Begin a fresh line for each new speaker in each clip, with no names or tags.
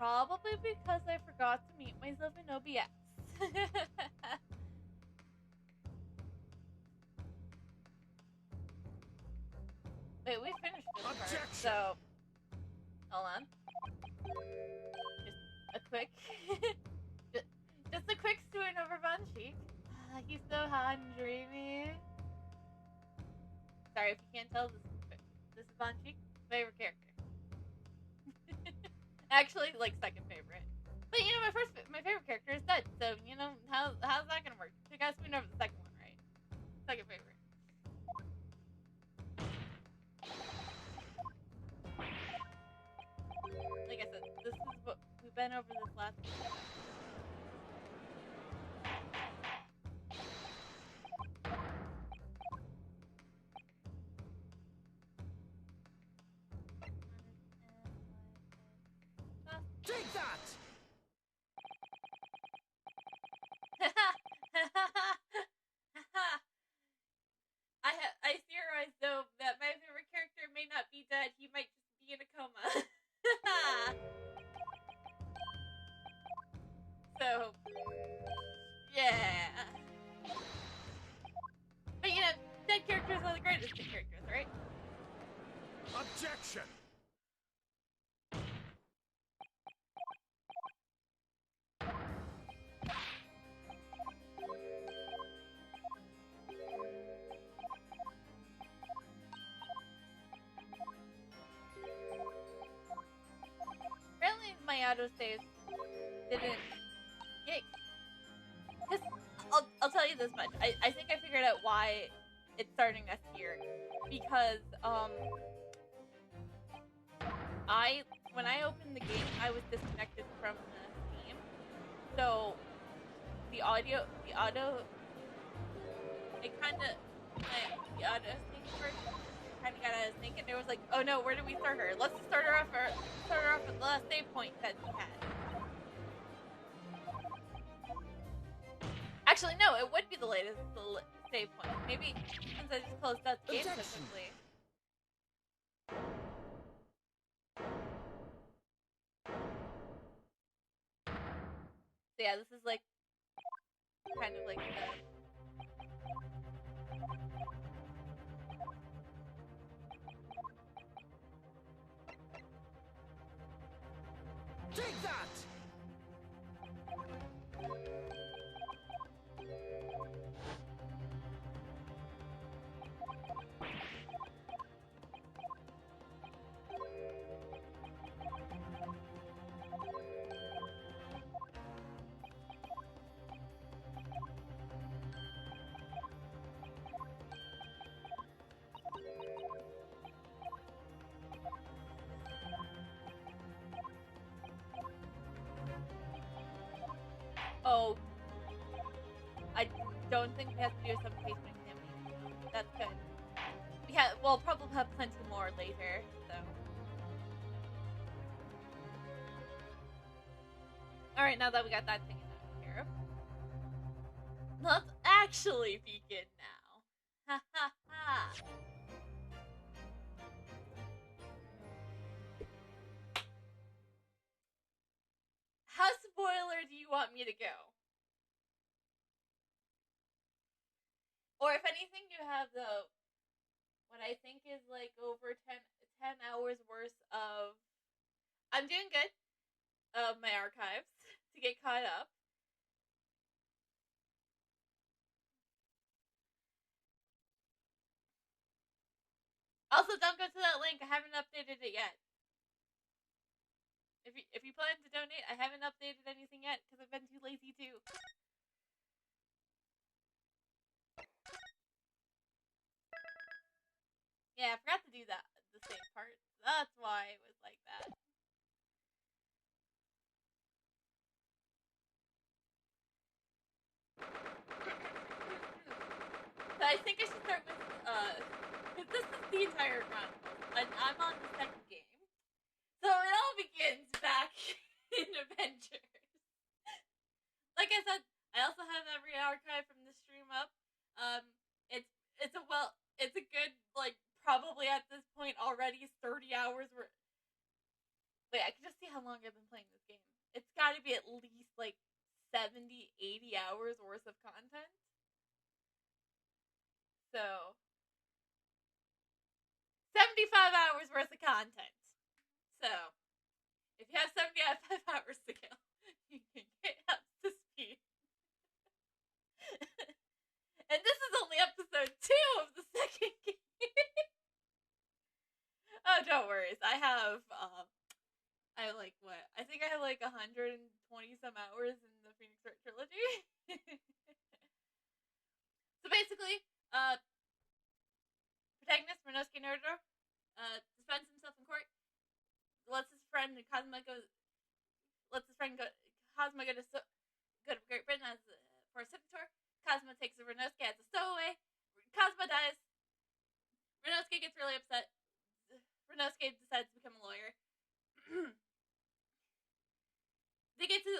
Probably because I forgot to mute myself in OBS. Wait, we finished this part, so... Hold on. Just a quick... just a quick spoon over Buncheek. He's so hungry, me. Sorry if you can't tell, this is Buncheek, favorite character. Actually, like, second favorite. But, you know, my favorite character is dead, so, you know, how's that gonna work? You gotta spoon over the second one, right? Second favorite. Like I said, this is what we've been over this last week.
Take that!
I theorized though that my favorite character may not be dead. He might just be in a coma. So, yeah. But you know, dead characters are the greatest dead characters, right?
Objection!
Apparently my autosave didn't kick. Because I'll tell you this much. I think I figured out why it's starting us here. Because when I opened the game, I was disconnected from the Steam. So the auto kind of got out of sync, and it was like, oh no, where do we start her? Let's start her off at the last save point that we had. Actually, no, it would be the latest save point. Maybe since I just closed out the game so quickly. So yeah, this is like kind of like
Take that!
oh, I don't think we have to do some basement examination. That's good. We'll probably have plenty more later, so. Alright, now that we got that thing taken care of, let's actually begin now. Ha ha ha. How spoiler do you want me to go? Or if anything, you have what I think is like over 10 hours worth of, I'm doing good, of my archives to get caught up. Also, don't go to that link. I haven't updated it yet. If you plan to donate, I haven't updated anything yet because I've been too lazy to. Yeah, I forgot to do that, the same part. That's why it was like that. So I think I should start with, because this is the entire Chronicles, and I'm on the second game. So it all begins back in Avengers. Like I said, I also have every archive from the stream up. It's a good, like, probably at this point already 30 hours worth. Wait, I can just see how long I've been playing this game. It's got to be at least like 70, 80 hours worth of content. So, 75 hours worth of content. So, if you have 75 hours to kill, you can get up to speed. And this is only episode 2 of the second game. Oh, don't worry. I have, I think I have like 120 some hours in the Phoenix Wright trilogy. So basically, protagonist Renosuke Naruto defends himself in court, lets his friend Kazuma go to Great Britain for a civic tour. Kazuma takes Renosuke as a stowaway. Kazuma dies. Renosuke gets really upset. Renosuke decides to become a lawyer. They get to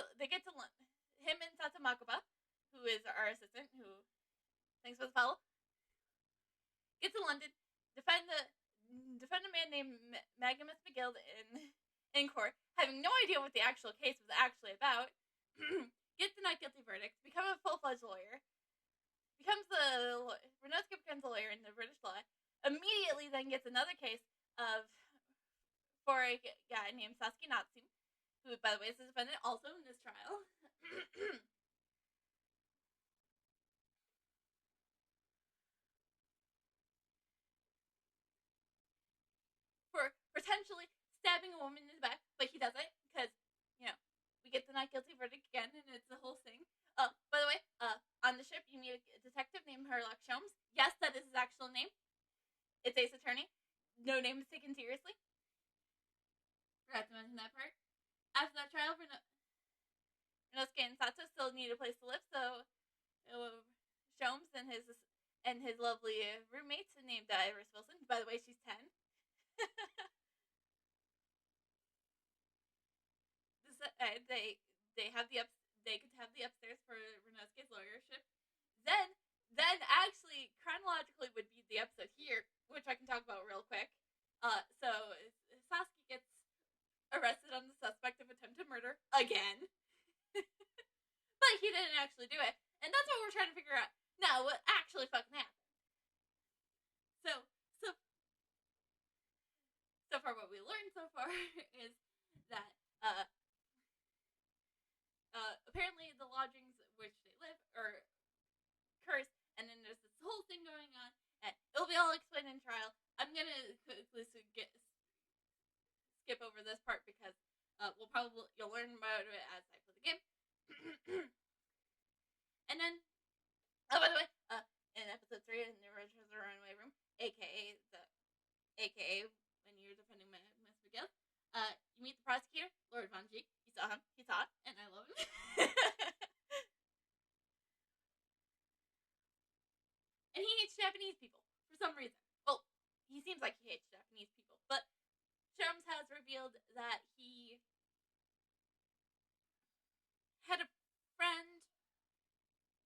him and Sata Makoba, who is our assistant, who thanks for the follow, get to London, defend a man named Magnus McGill in court, having no idea what the actual case was actually about. Gets the not guilty verdict, become a full-fledged lawyer, Renosuke becomes a lawyer in the British law, immediately then gets another case for a guy named Sasuke Natsu, who, by the way, is the defendant also in this trial. For potentially stabbing a woman in the back, but he doesn't, because, we get the not guilty verdict again, and it's the whole thing. By the way, on the ship, you meet a detective named Herlock Sholmes. Yes, that is his actual name. It's Ace Attorney. No name is taken seriously. Forgot to mention that part. After that trial, Renosuke and Sato still need a place to live, so Sholmes and his lovely roommate named Iris Wilson. By the way, she's 10. They could have the upstairs for Renosuke's lawyership. Then actually chronologically would be the episode here, which I can talk about real quick. So Sasuke gets arrested on the suspect of attempted murder again. But he didn't actually do it. And that's what we're trying to figure out now, what actually fucking happened. So far what we learned so far is that apparently the lodgings which they live are cursed, and then there's this whole thing going on, and it'll be all explained in trial. I'm gonna quickly skip over this part because you'll learn about it as I play the game. And then, by the way, in episode 3 in the Renters Runaway Room, aka when you're defending Miss McGill, you meet the prosecutor, Lord Von G. You saw him, he's hot, and I love him. And he hates Japanese people, for some reason. Well, he seems like he hates Japanese people, but Sholmes has revealed that he had a friend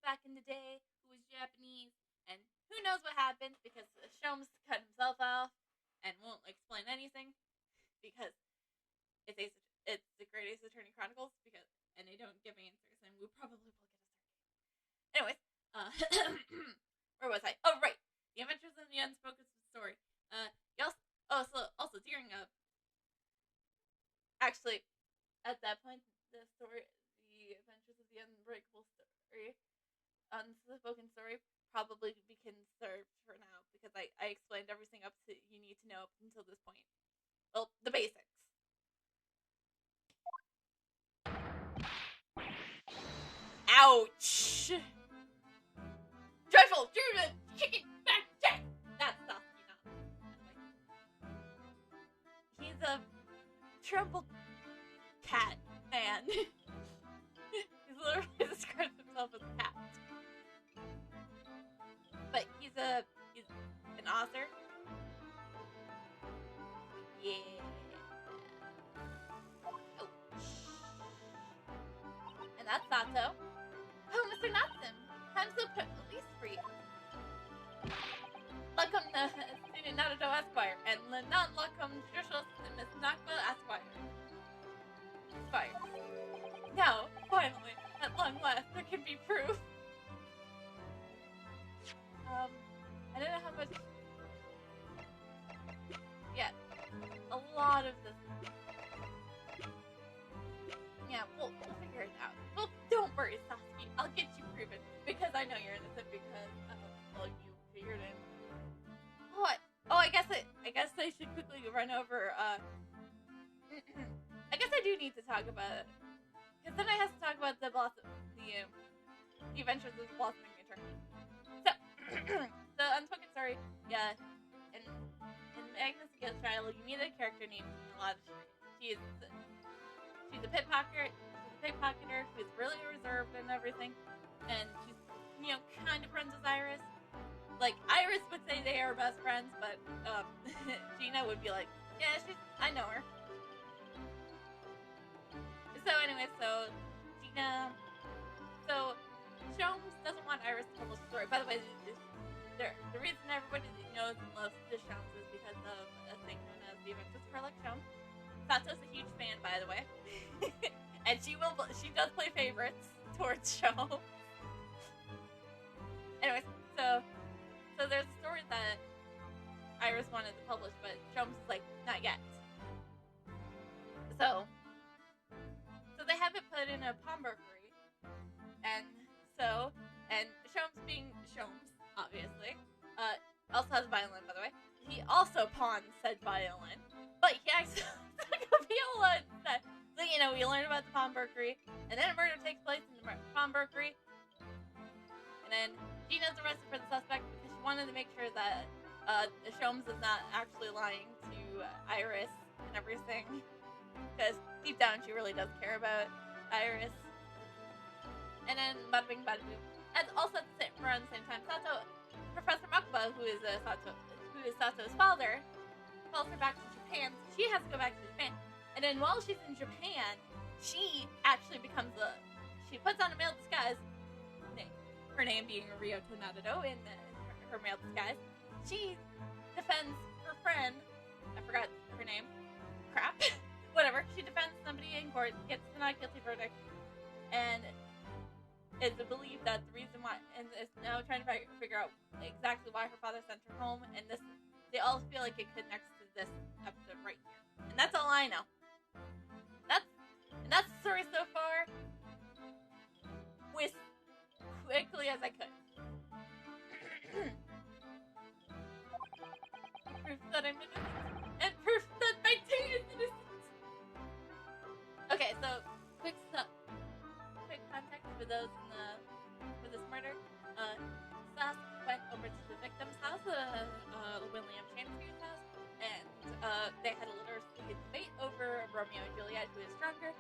back in the day who was Japanese, and who knows what happened, because Sholmes cut himself off and won't explain anything, because it's the Great Ace Attorney Chronicles, and they don't give answers, and we probably will get a third game. Anyways, where was I? Oh, right. The Adventures in the Unspoken Story. Also during actually, at that point, the Adventures of the Unbreakable Story, Unspoken Story, probably be conserved for now, because I explained everything up to you need to know up until this point. Well, the basics. Ouch! Joyful, Judah, chicken, back, jack! That's Sasuke, not. He's a troubled cat man. He's literally describes himself as a cat. But he's an author. Yeah. Ouch. And that's Sato. Oh, Mr. Natsun, I'm so pleased for you. Welcome to Student Naruto Esquire, and not welcome Judicial Assistant Miss Nakba Esquire. fire. Now, finally, at long last, there can be proof. I don't know how much. Yeah, a lot of this. Yeah, we'll figure it out. Well, don't worry, Sasuke. I'll get you proven because I know you're innocent because well, you figured it. I guess I should quickly run over. I guess I do need to talk about it because then I have to talk about the adventures of the blossoming eternity. So, so unspoken story. Yeah, in Agnes Against Trial, you meet a character named Melodistry. She's a pickpocketer. She's a pickpocketer who's really reserved and everything, and she's kind of friends with Iris. Like Iris would say they are best friends, but Gina would be like, yeah, I know her. So anyway, Gina, Sholmes doesn't want Iris to publish the story. By the way, the reason everybody knows and loves the Sholmes is because of a thing known as the Adventures of Herlock Sholmes. Sato's a huge fan, by the way, and she does play favorites towards Sholmes. Anyways, so there's a story that Iris wanted to publish, but Sholmes is like, not yet. So they have it put in a pawnbrokery, and Sholmes being Sholmes, obviously, also has a violin, by the way. He also pawned said violin, but he actually took a viola instead. So, we learn about the pawnbrokery, and then a murder takes place in the pawnbrokery, and then Gina's arrested for the suspect because she wanted to make sure that Sholmes is not actually lying to Iris and everything, because deep down she really does care about Iris. And then bada bing bada boom. And also around the same time, Professor Makuba, who is Sato's father, calls her back to Japan. So she has to go back to Japan. And then while she's in Japan, she actually she puts on a male disguise, her name being Ryoko Nadado in her male disguise. She defends her friend, I forgot her name, crap, whatever. She defends somebody in court, gets the not guilty verdict, and is believed that the reason why, and is now trying to figure out exactly why her father sent her home, and they all feel like it connects to this episode right here. And that's all I know. That's the story so far, with quickly as I could. Proof that I'm innocent, and proof that my tea is innocent. Okay, so quick context for those for this murder. Sasuke went over to the victim's house, William Shakespeare's house, and they had a little debate over Romeo and Juliet, who is stronger.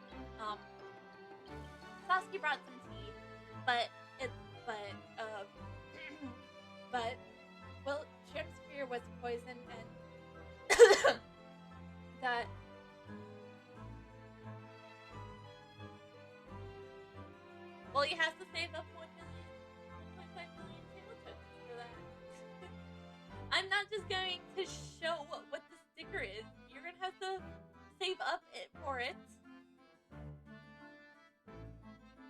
Sasuke brought some tea, but Shakespeare was poisoned, and that he has to save up 1.5 million channel tokens for that. I'm not just going to show what the sticker is. You're gonna have to save up for it.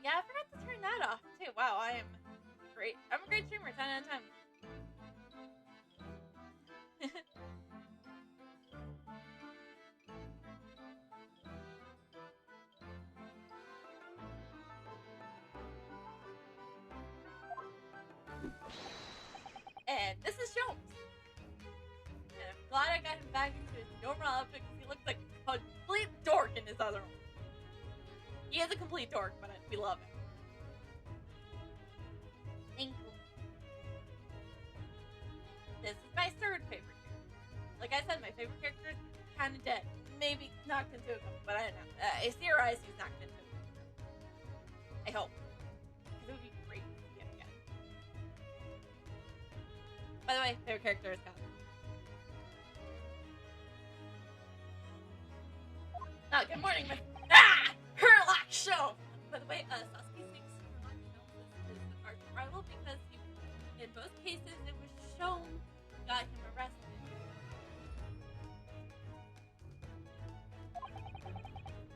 Yeah, I forgot to turn that off too. Wow, I'm a great streamer, 10 out of 10. And this is Sholmes. And I'm glad I got him back into his normal outfit because he looks like a complete dork in his other one. He is a complete dork, but we love him. Thank you. This is my third favorite character. Like I said, my favorite character is kind of dead. Maybe knocked into a coma, but I don't know. I theorize he's knocked into a coma. I hope. Because it would be great to see him again. By the way, favorite character is Gotham. Oh, good morning, Miss. Herlock Sholmes! By the way, Sasuke thinks Herlock Sholmes is the arch rival because in both cases it was Sholmes got him arrested.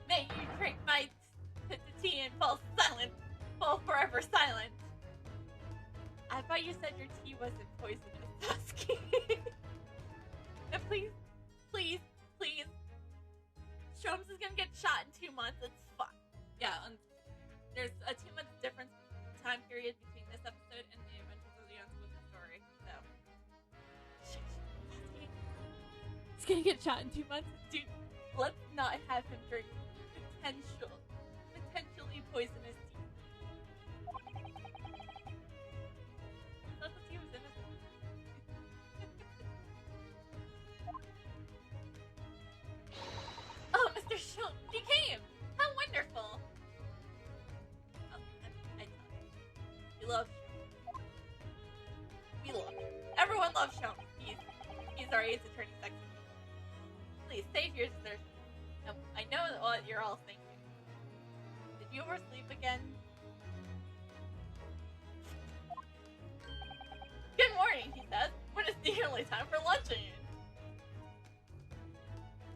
May you drink my forever silent. I thought you said your tea wasn't poisonous, Dusky. And please, please, please. Shrooms is gonna get shot in 2 months. It's fun. Yeah, there's a 2 month difference time period between this episode and the Adventures of the Unspoken Story. So, he's gonna get shot in 2 months. Dude, let's not have him drink potentially poisonous tea. I thought the tea was innocent. Oh, Mr. Schultz, he came! How wonderful! Oh, I tell you, we love Schultz. We love him. Everyone loves Schultz. He's our AIDS attorney section. Please, save your desertion. Now, I know what you're all thinking. Did you oversleep again? Good morning, he says. When is the only time for luncheon?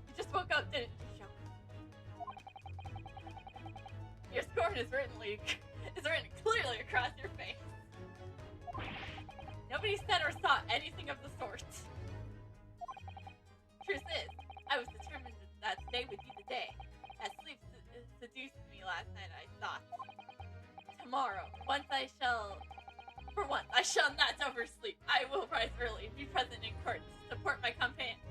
You just woke up, didn't you, Schultz? Your scorn is written clearly across your face. Nobody said or saw anything of the sort. Truth is, I was determined that today would be the day. As sleep seduced me last night, I thought. Tomorrow, for once, I shall not oversleep. I will rise early, be present in court, to support my companions.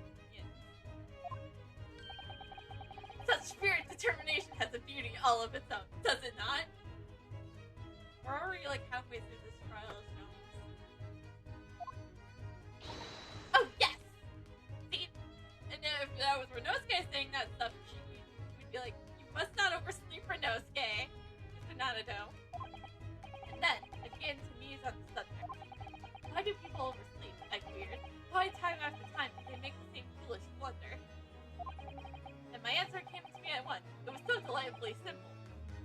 Such spirit determination has a beauty all of its own, does it not? We're already like halfway through this trial of Jones. Oh, yes! See? And if that was Renosuke saying that stuff, we'd be like, you must not oversleep, Renosuke, Mr. Nanado. And then, I began to muse on the subject. Why do people oversleep? I queried. Why time after time do they make the same foolish blunder? And my answer came to me at once. It was so delightfully simple.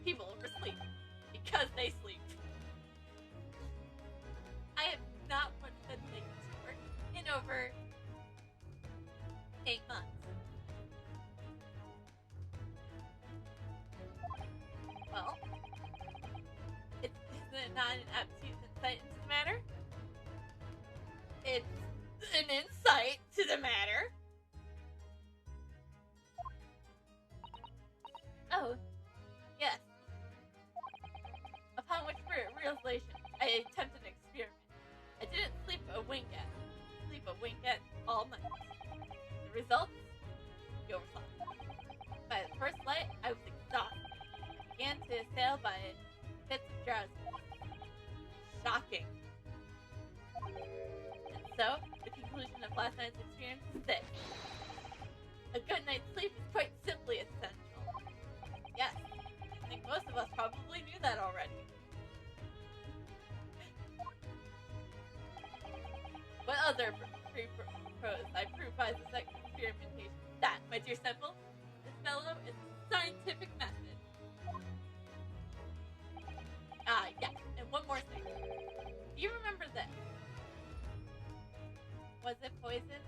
People oversleep. Because they sleep. I have not once been late to work in over 8 months. Well, isn't it not an obtuse insight into the matter? It's an insight to the matter. Oh, yes. Upon which realization, I attempted an experiment. I didn't sleep a wink at all night. The results? You oversaw. By the first light, I was exhausted. I began to assailed by fits of drowsiness. Shocking. And so, the conclusion of last night's experience is this. A good night's sleep is quite simply essential. Yes, I think most of us probably knew that already. What other pros I prove by the second experimentation? That, my dear Semple, this fellow is a scientific method. Yes, and one more thing. Do you remember this? Was it poison?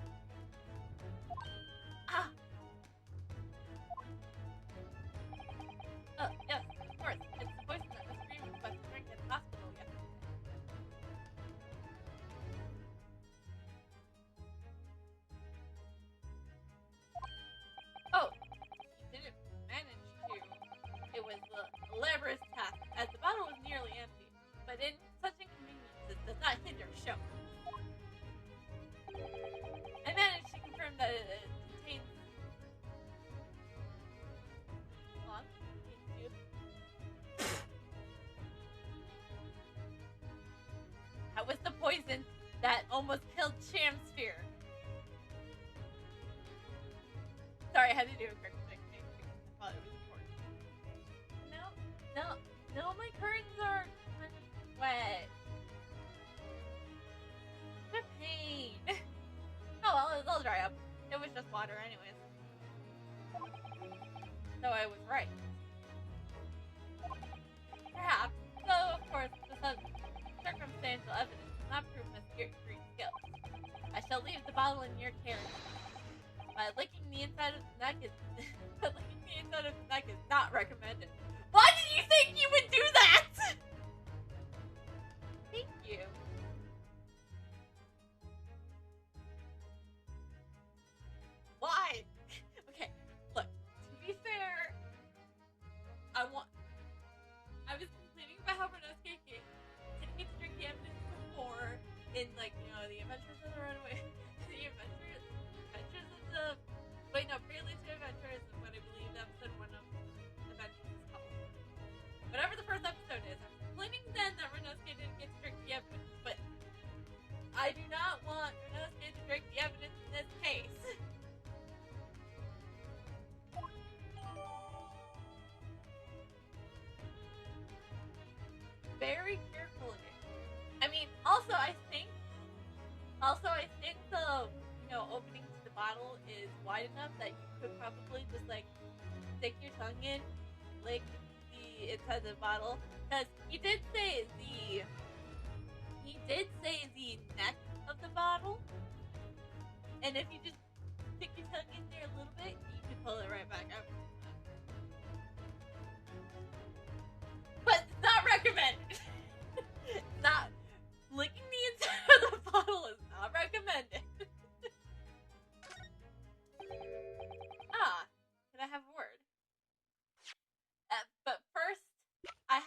Oh, yes, of course. It's the poison that was screaming about the drink in the hospital yesterday. Oh, he didn't manage to. It was a laborious task, as the bottle was nearly empty. But in such inconveniences does not hinder show. I managed to confirm that it contains that was the poison that almost killed Shamsphere. Sorry, I had to do a quick thing. I thought it was important. No, my curtains are kind of wet. The pain. Oh well, they'll dry up. It was just water anyways. So I was right. Perhaps, though of course the circumstantial evidence does not prove my degree skill. I shall leave the bottle in your care. But licking the inside of the neck is not recommended. Why did you think you would do that? very careful in it. I mean, I think the, opening to the bottle is wide enough that you could probably just, like, stick your tongue in, lick the inside of the bottle. Because he did say the neck of the bottle. And if you just stick your tongue in there a little bit, you can pull it right back out. But it's not recommended. Not licking the inside of the bottle is not recommended. Can I have a word? But first, I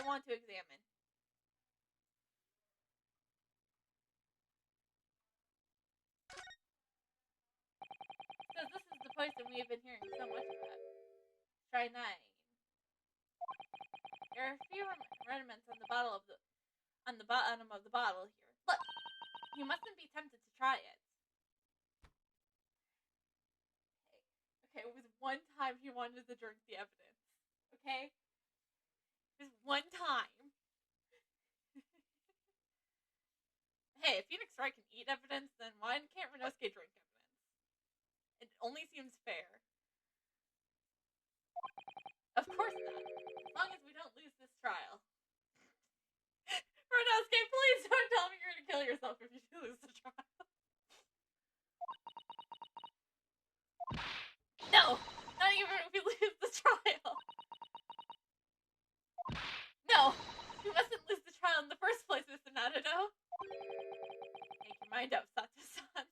want to examine. Because this is the poison we've been hearing so much about. Try 9. There are a few remnants on the bottom of the bottle here. Look, you mustn't be tempted to try it. Okay, it was one time he wanted to drink the evidence. Okay? Just one time. Hey, if Phoenix Wright can eat evidence, then why can't Renosuke drink evidence? It only seems fair. Of course not. As long as we don't lose this trial. Renosuke, please don't tell me you're gonna kill yourself if you lose the trial. No! Not even if we lose the trial. No! You mustn't lose the trial in the first place, Mr. Naruto. Make your mind up, Sato-san.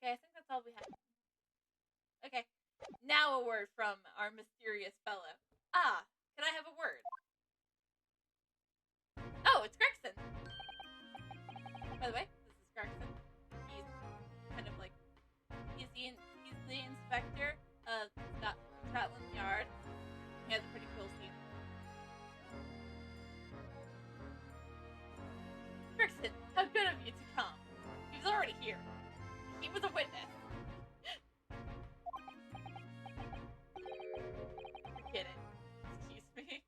Okay, I think that's all we have. Okay, now a word from our mysterious fellow. Can I have a word? Oh, it's Gregson. By the way, this is Gregson. He's kind of like, he's the inspector of Scotland Yard. He has a pretty cool scene. Gregson, how good of you to come. He was already here. He was a witness. You're kidding. Excuse me.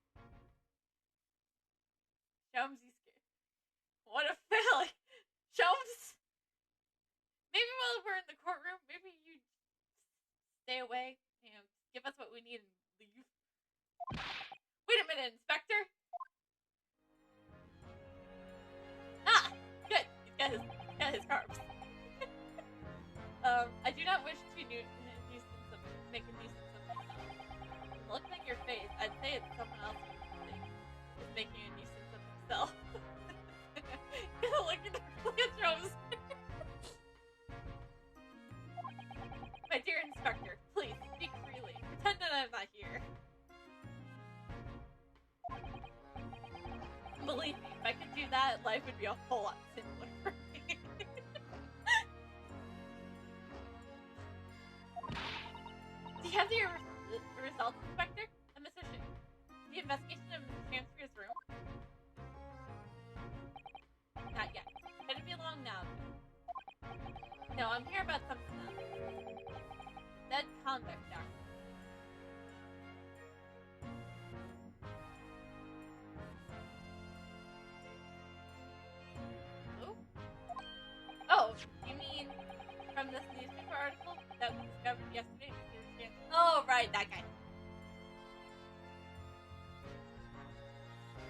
Shelmsy's scared. What a failing. Shelms? Maybe while we're in the courtroom, maybe you stay away. Give us what we need and leave. Wait a minute, Inspector. Good. He's got his carbs. I do not wish to make a nuisance of myself. Looking at your face, I'd say it's someone else who's making a nuisance of himself. Look at Rose. My dear Inspector, please speak freely. Pretend that I'm not here. Believe me, if I could do that, life would be a whole lot simpler for me. Do you have the results, Inspector? Mr. Shu, the investigation of Mr. Shamspeare's room? Not yet. It'll be long now. No, I'm here about something else. Dead convict doctor. Who? Oh, you mean from this newspaper article that we discovered yesterday? Oh, right, that guy.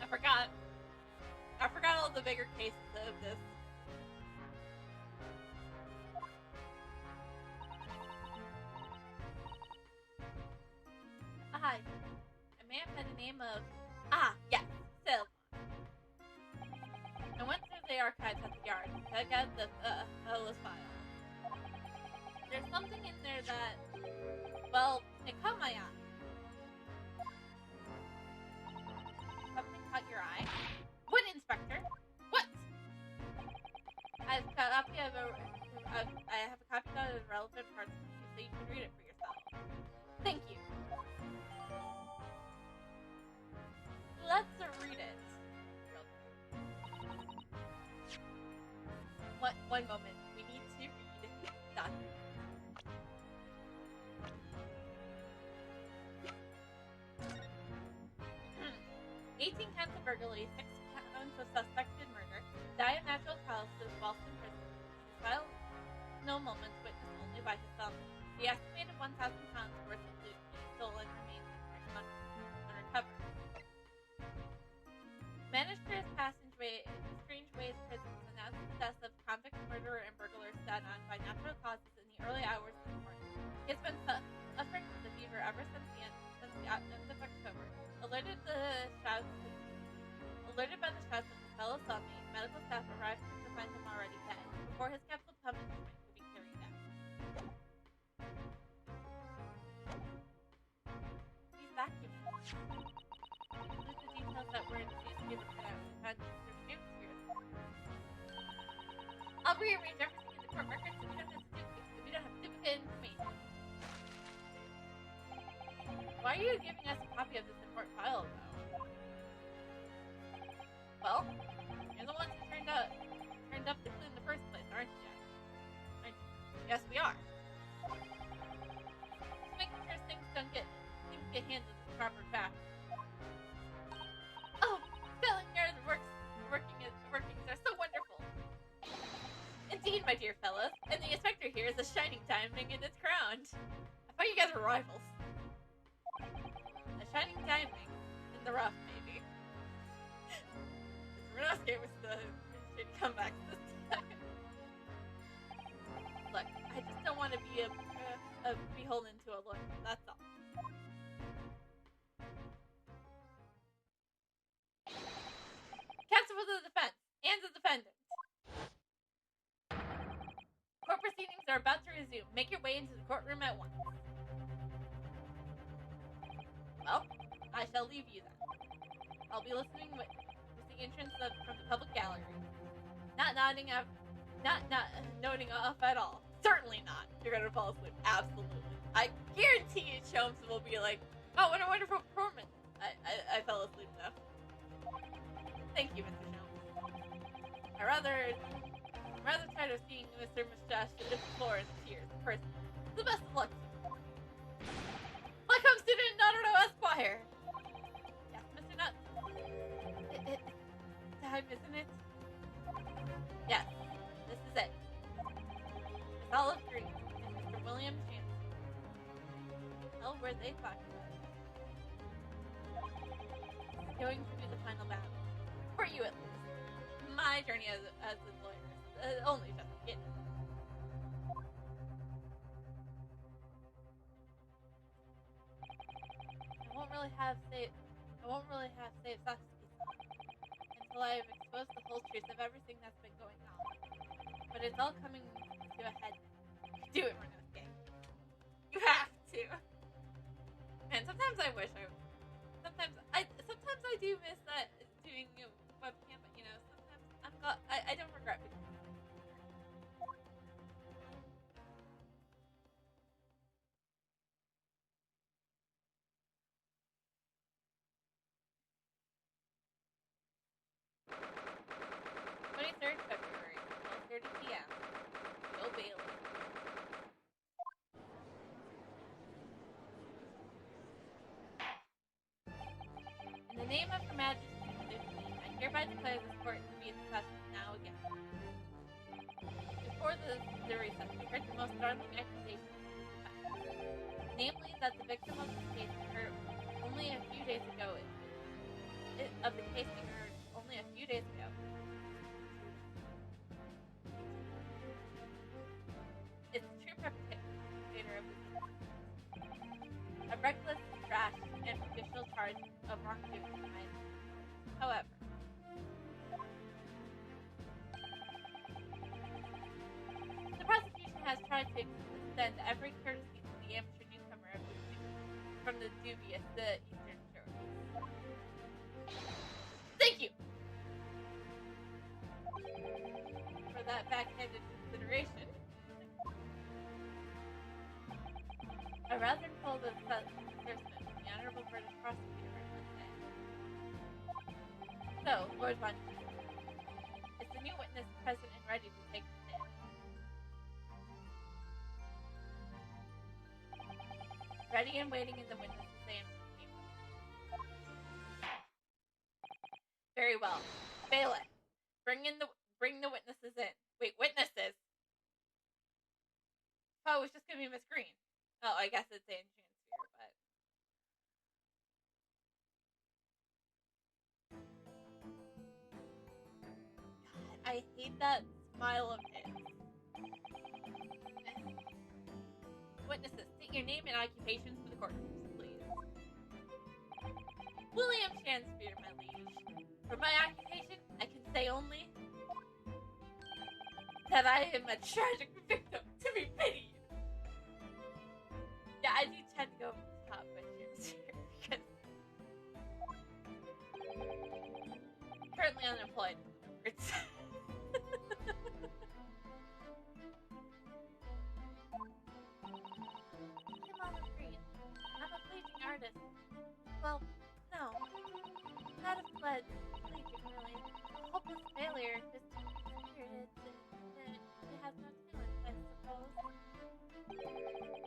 I forgot all the bigger cases of this. Hi. A man by the name of... yes, Silva. I went through the archives at the yard, dug out the fellow's file. There's something in there that... well, it caught my eye. Something caught your eye? What, Inspector? What? I have a copy of the relevant parts so you can read it for yourself. Thank you. Let's read it. One moment. We need to read documents. 18 counts of burglary, 6 counts of suspected murder, die of natural causes whilst in prison. His final moments witnessed only by his family. The estimated 1,000 pounds worth of loot stolen remains unrecovered. Managed through his strange ways prisons announced the deaths of convict murderer and burglar Stanon by natural causes in the early hours of the morning. He has been suffering from the fever ever since the end of October. Alerted by the shouts of his fellow cellmate, medical staff arrived to find him already dead, before his capital punishment could be carried out. These documents include the details that were introduced to the found in certificates here. I'll rearrange everything in the court records so we don't have duplicate information. Why are you giving us a copy of this important file, though? Well, you're the ones who turned up the clue in the first place, aren't you? Yes, we are. Just making sure things get handled in the proper fashion. Oh, telling her the workings are so wonderful. Indeed, my dear fellows, and the inspector here is a shining diamond in its crown. I thought you guys were rivals. A shining diamond in the rough, maybe. Renos gave us the shitty comebacks this time. Look, I just don't want to be beholden to a lawyer, that's all. Counsel for the defense and the defendant. Court proceedings are about to resume. Make your way into the courtroom at once. Well, I shall leave you then. I'll be listening with the entrance from the public gallery. Not nodding off at all. Certainly not. You're gonna fall asleep. Absolutely. I guarantee you Sholmes will be like, oh, what a wonderful performance. I fell asleep though. Thank you, Mr. Sholmes. I'm rather tired of seeing Mr. Mustache to the floor in tears in person. The best of luck. Welcome, student Naruto Esquire. Yes, Mr. Nuts. It's time, isn't it? Yes, this is it. Miss Olive Green and Mr. William Chance. Hell, were they talking about? It's going to be the final battle. For you, at least. My journey as a lawyer. Only just beginning. I won't really have safe Satsuki until I've exposed the whole truth of everything that's been going on. But it's all coming to a head. Do it, Renosuke. You have to. Man, sometimes I wish I would. Sometimes I do miss that doing webcam, but sometimes I don't regret it. February, 12:30 p.m. Bill Bailey. In the name of Her Majesty the Queen, I hereby declare this court to be in session now again. Before the recess, we heard the most startling accusation namely that the victim of the case occurred only a few days ago. It's the true perpetrator of this incident. A reckless, rash, and official charge of wrongdoing. However, the prosecution has tried to extend every courtesy to the amateur newcomer from the dubious Eastern Shore. Thank you for that backhanded consideration. A rather cold assessment from the Honorable British Prosecutor, let's say. So, Lord Von is the new witness present and ready to take the stand. Ready and waiting in the witness's chamber. well. Bailiff, bring the witnesses in. Wait, witnesses? Oh, it was just gonna be Miss Green. Oh, I guess it's in Transphere, but God, I hate that smile of his. Witnesses, state your name and occupations for the courtroom, please. William Transphere, my liege. For my occupation, I can say only that I am a tragic victim to be pitied. Yeah, I do tend to go over the top with Transphere because currently unemployed. It's I'm Olive Green. I'm a fleeting artist. Well, no. Not a fled fleeting, really. A hopeless failure just disappeared. It has no talent, I suppose.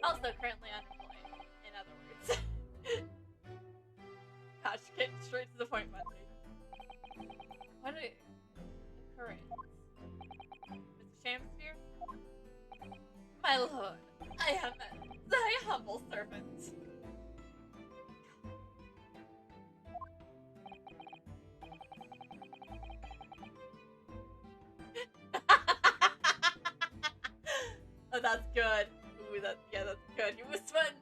Also currently unemployed, in other words. Gosh, getting straight to the point, Monty. What a occurrence. Mr. Shamsphere? My lord, I am thy humble servant. Oh, that's good. Ooh, that's good. He was sweating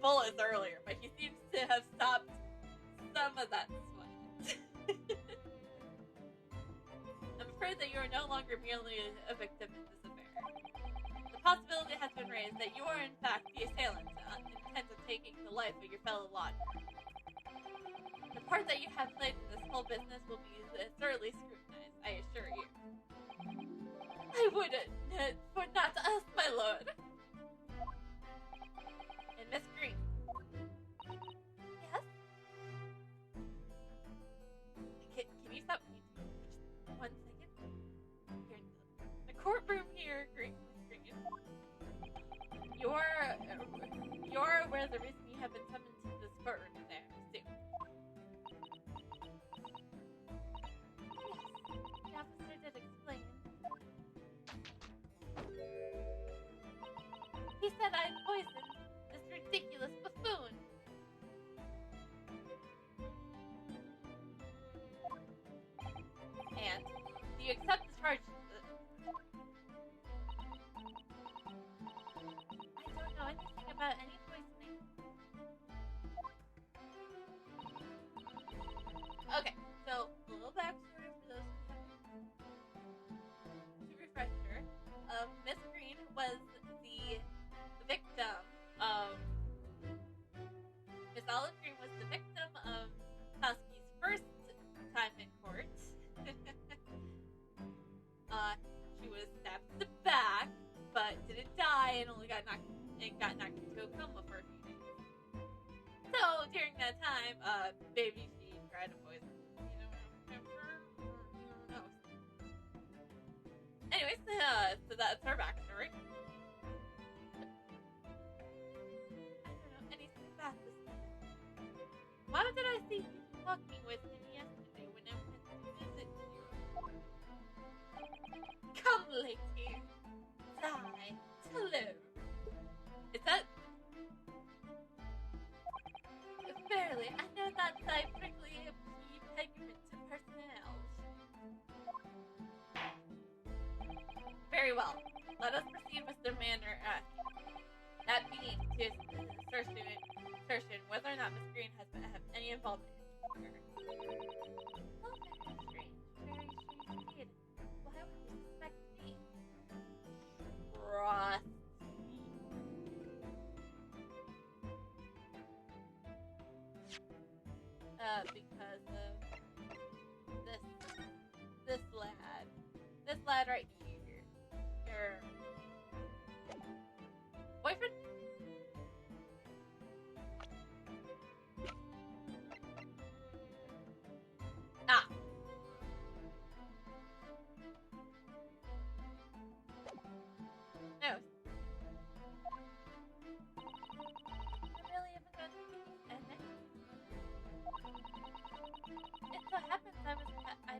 bullets earlier, but he seems to have stopped some of that sweat. I'm afraid that you are no longer merely a victim in this affair. The possibility has been raised that you are in fact the assailant intent on taking the life of your fellow lodger. The part that you have played in this whole business will be thoroughly scrutinized, I assure you. I would for not us, my lord. And Miss Green. Yes? Can you stop me just 1 second? You're in the courtroom here, Green. You're aware of the reason you have been summoned to this courtroom there, soon. Yes, the officer did explain. He said I poisoned this ridiculous buffoon. And do you accept the charge? I don't know anything about any poisoning. Okay, so a little backstory for those who haven't. To refresh her, Miss Green was the victim of Miss Olive Green was the victim of Sasuke's first time in court. She was stabbed in the back, but didn't die and only got knocked into a coma for a few days. So during that time, maybe she tried to poison. Who knows? Anyways, so that's her backstory. About this man. Why did I see you talking with him yesterday when I went to visit you? Come, lady, die to live. Is that fairly? I know that thy prickly pigment to personnel. Very well. Let us proceed with the manner that being to assertion whether or not Miss Green has any involvement in her. Oh, very strange. Very strange indeed. Why would you suspect me? Trust me. Because of this lad. This lad right here. Your boyfriend? Ah. No. I really haven't done anything. It so happens I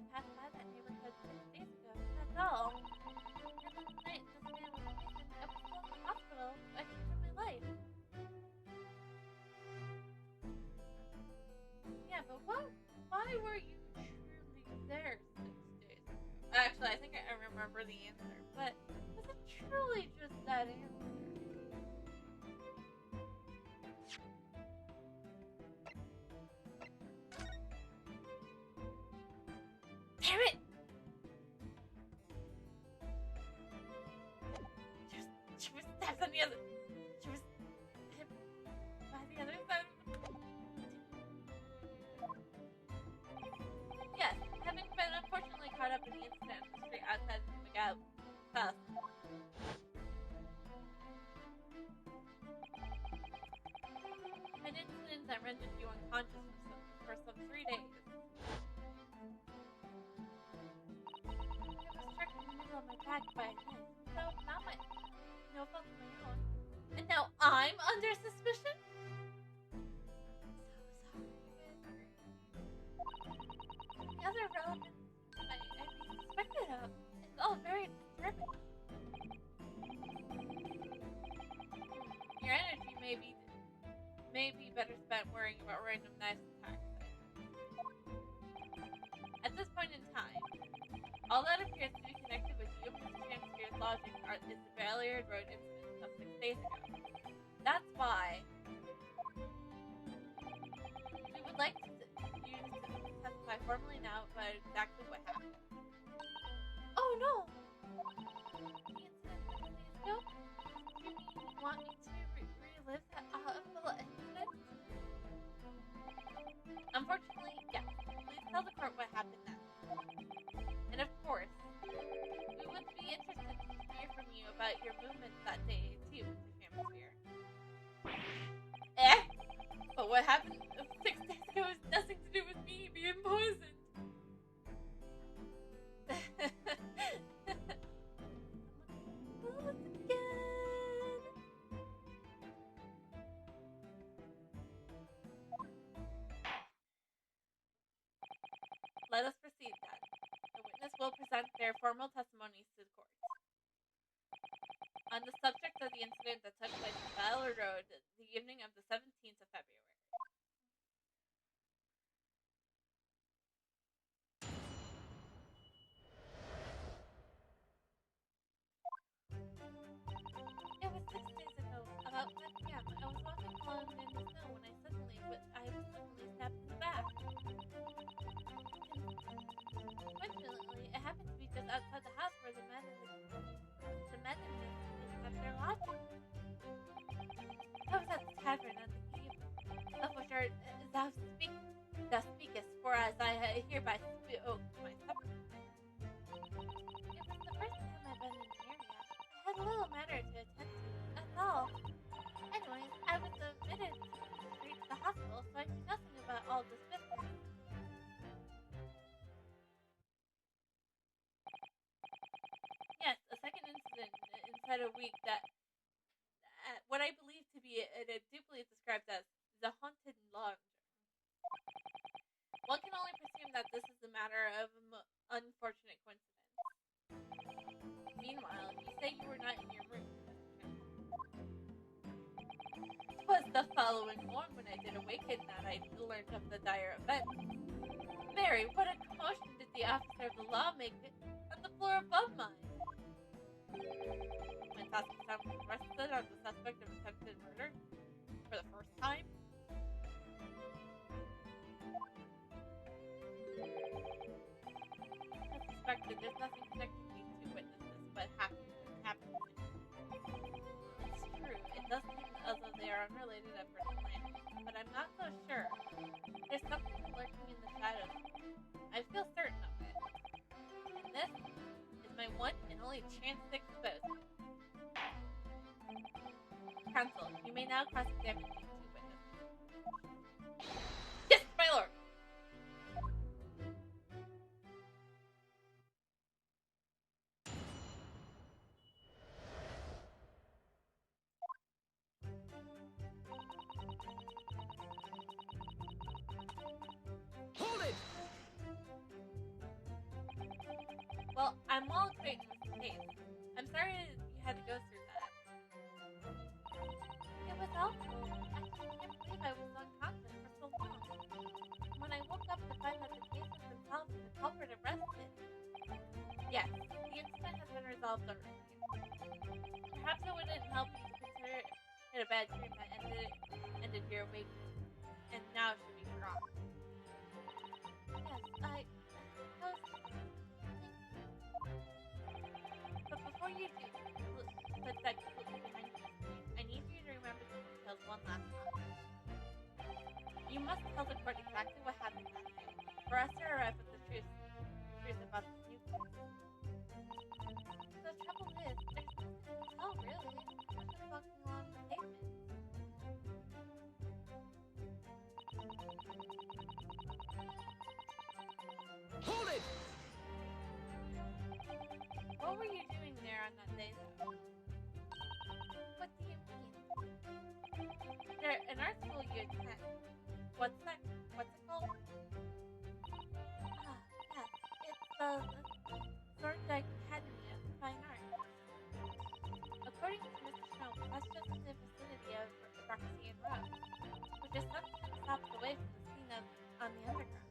why were you truly there 6 days ago? Actually, I think I remember the answer, but was it truly just that answer? Damn it! She was stabbed on the other. She was hit by the other side of the. Yes, having been unfortunately caught up in the incident on the street outside of Miguel Pass. An incident that rendered you unconscious for some 3 days. I was struck in the middle of my back by a knife. No fault of my own. And now I'm under suspicion? So sorry. The other relevance I'd be suspected of is all very disturbing. Your energy may be better spent worrying about random knife attacks. At this point in time, all that appears to be connected with you, Mr. Shakespeare's logic, is the Balliard Road incident of 6 days ago. That's why we would like you to testify formally now about exactly what happened. Oh no! The incident 6 days ago? You mean you want me to relive that awful incident? Unfortunately, yes. Please tell the court what happened then. And of course, we would be interested to hear from you about your movements that day too, Mr. Shakespeare. But what happened 6 days ago has nothing to do with me being poisoned. Let us proceed then. The witness will present their formal testimonies to the court. On the subject of the incident that took place on Ballard Road the evening of the 17th of February. It was 6 days ago, about 10 p.m. I was walking along in the snow when I was suddenly stabbed in the back. Coincidentally, it happened to be just outside the house where the men in the have their lodging. I was at the tavern on the eve of which thou speakest, for as I hereby spoke my supper. It was the first time I've been in the area. I had a little matter to attend to, that's all. Anyways, I was admitted straight to the hospital, so I knew nothing about all this business. Yes, a second incident inside a week that what I believe to be duly described as the haunted lodge. One can only presume that this is a matter of unfortunate coincidence. Meanwhile, you say you were not in your room. It was the following morning when I did awaken that I learned of the dire event. Mary, what a commotion did the officer of the law make on the floor above mine? When Task was arrested on the suspect of attempted murder for the first time. As suspected, there's nothing connecting these two witnesses, but happened. It's true, it does seem as though they are unrelated at first glance, but I'm not so sure. There's something lurking in the shadows. I feel certain of it. And this is my one and only chance to expose it. Counsel, you may now cross-examine these two witnesses. Yes, my lord!
Hold it!
Well, I'm well acquainted with the case. I'm sorry you had to go through that. It was awful. I can't believe I was unconscious for so long. When I woke up to find that resolved already. Perhaps it wouldn't help you to consider it a bad dream that ended your awakening, and now should be forgotten. Yes, I suppose. But before you do put that completely behind you, I need you to remember the details one last time. You must tell the court exactly what happened that day, for us to arrive at the truth about this new case. The trouble is, there's nothing to tell, really. We're just walking along the pavement.
Hold it!
What were you doing there on that day, though? What do you mean? In our school you attend. What's it called? Ah, yes. It's the Thorndike Academy of Fine Arts. According to Mr. Snow, that's just in the vicinity of Roxanne Road, which is some 10 stops away from the scene on the underground.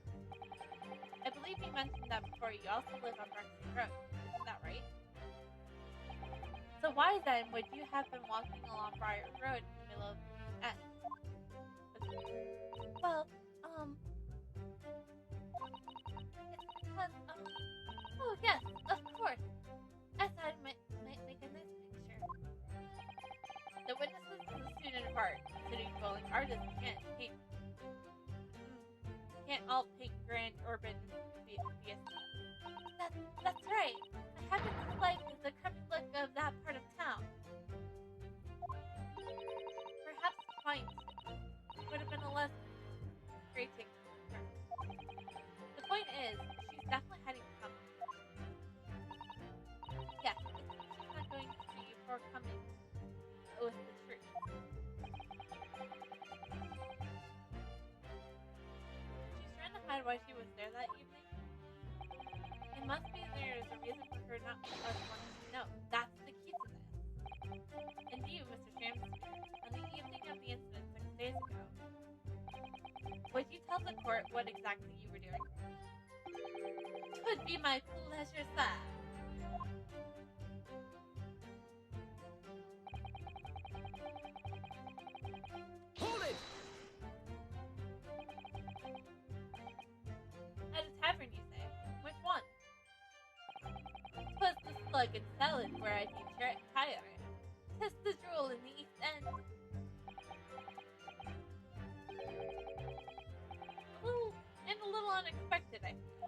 I believe you mentioned that before. You also live on Roxanne Road. Isn't that right? So why then would you have been walking along Briar Road in the middle of the end? Well, it's because, oh yes, of course. I thought it might make a nice picture. The witnesses to the student of art, city-dwelling artists can't all paint grand urban fiestas. That's right. I happen to like the crummy look of that part of town. Perhaps quite would have been a less grating term. The point is, she's definitely heading to something. Yes, she's not going to be forthcoming with the truth. She's trying to hide why she was there that evening. It must be there's a reason for her not us wanting to know. That's the key to this. And you, Mr. Shamspeare, on the evening of the incident 6 days ago, would you tell the court what exactly you were doing? Twould be my pleasure, sir.
Hold it!
At a tavern, you say? Which one? 'Twas the Slug and Salad where I do tire. 'Tis the Jewel in the East End. A little unexpected, I feel.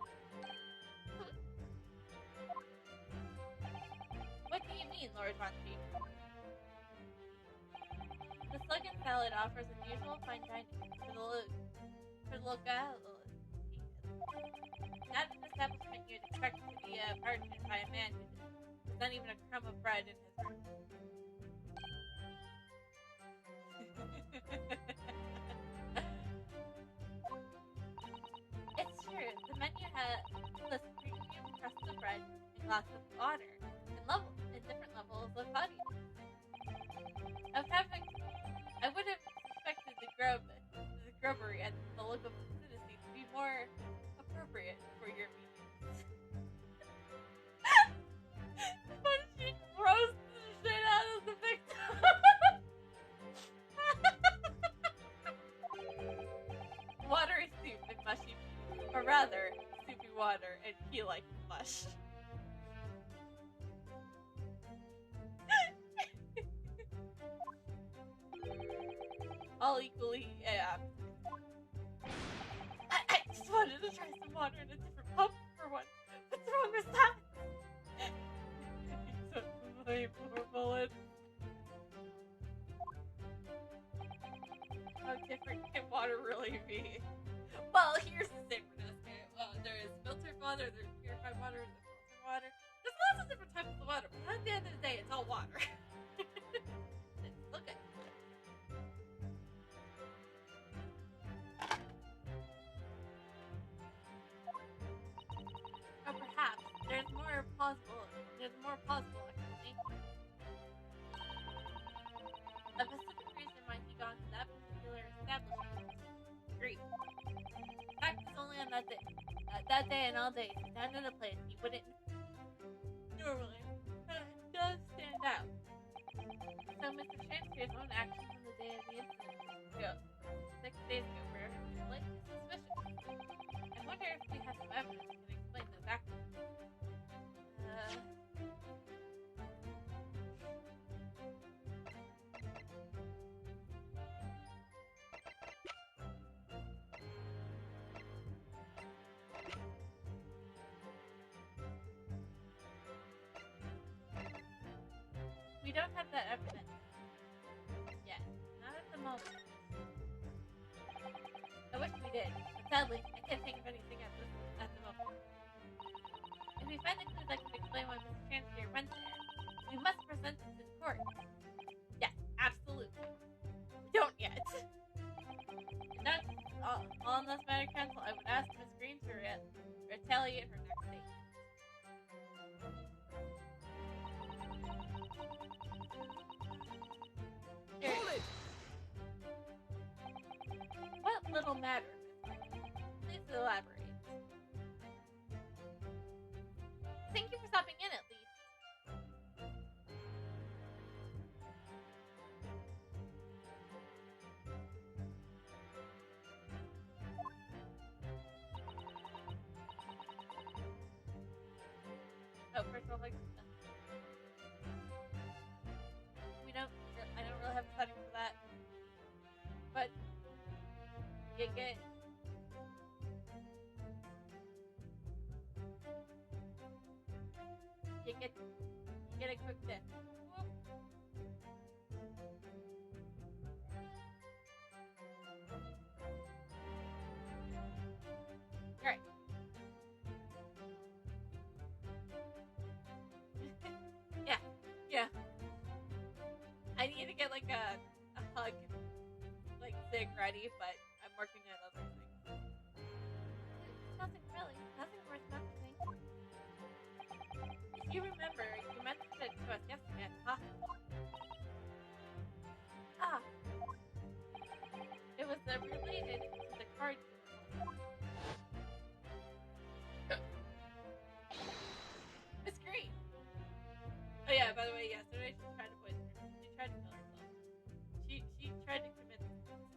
What do you mean, Lord Von G? The Slug and Salad offers unusual fine dining for the locality. Not an establishment you'd expect to be partnered by a man who there's not even a crumb of bread in his room. It's true. The menu lists premium crust of bread and glass of water in different levels of body. I would have suspected the grubbery and the look of citizenry to be more appropriate for your meetings. When she roasts the shit out of the victim. Watery soup and mushy peas, or rather, soupy water and pea-like flesh. All equally, I just wanted to try some water in a different pub for once. What's wrong with that? My poor bullet. How different can water really be? Well, here's the thing for this game. There is filtered water, there's purified water, there's filtered water. There's lots of different types of water, but at the end of the day, it's all water. Look at it. Or perhaps there's a more plausible explanation. A specific reason why he got to that particular establishment. Grief. Fact is only on that day and all day, down in the place, he wouldn't normally find out. So Mr. Shakespeare's own actions on the day of the incident ago, 6 days ago, were slightly suspicious. I wonder if we have some evidence that can explain those actions. We don't have that evidence yet. Not at the moment. I wish we did, but sadly, I can't think of anything at the moment. If we find the clues that can explain why Mr. Shakespeare went there, we must present it to the court. Yes, absolutely. We don't yet. And that's on this matter, Council. I would ask Miss Green to retaliate her next statement.
Hold it!
What little matter, Miss Green? Please elaborate. Thank you for stopping in, at least. Oh, first of all, like, I don't really have a setting for that. But you get a quick tip. Whoop. Right. Yeah. I need to get like a hug, like thing ready, but I'm working on other things. Nothing really. Nothing worth mentioning. If you remember, you mentioned it to us yesterday at the hospital. Ah. It was related to the card. Miss Green. Oh yeah, by the way, yesterday she tried to poison herself. She tried to kill herself. She tried to commit suicide.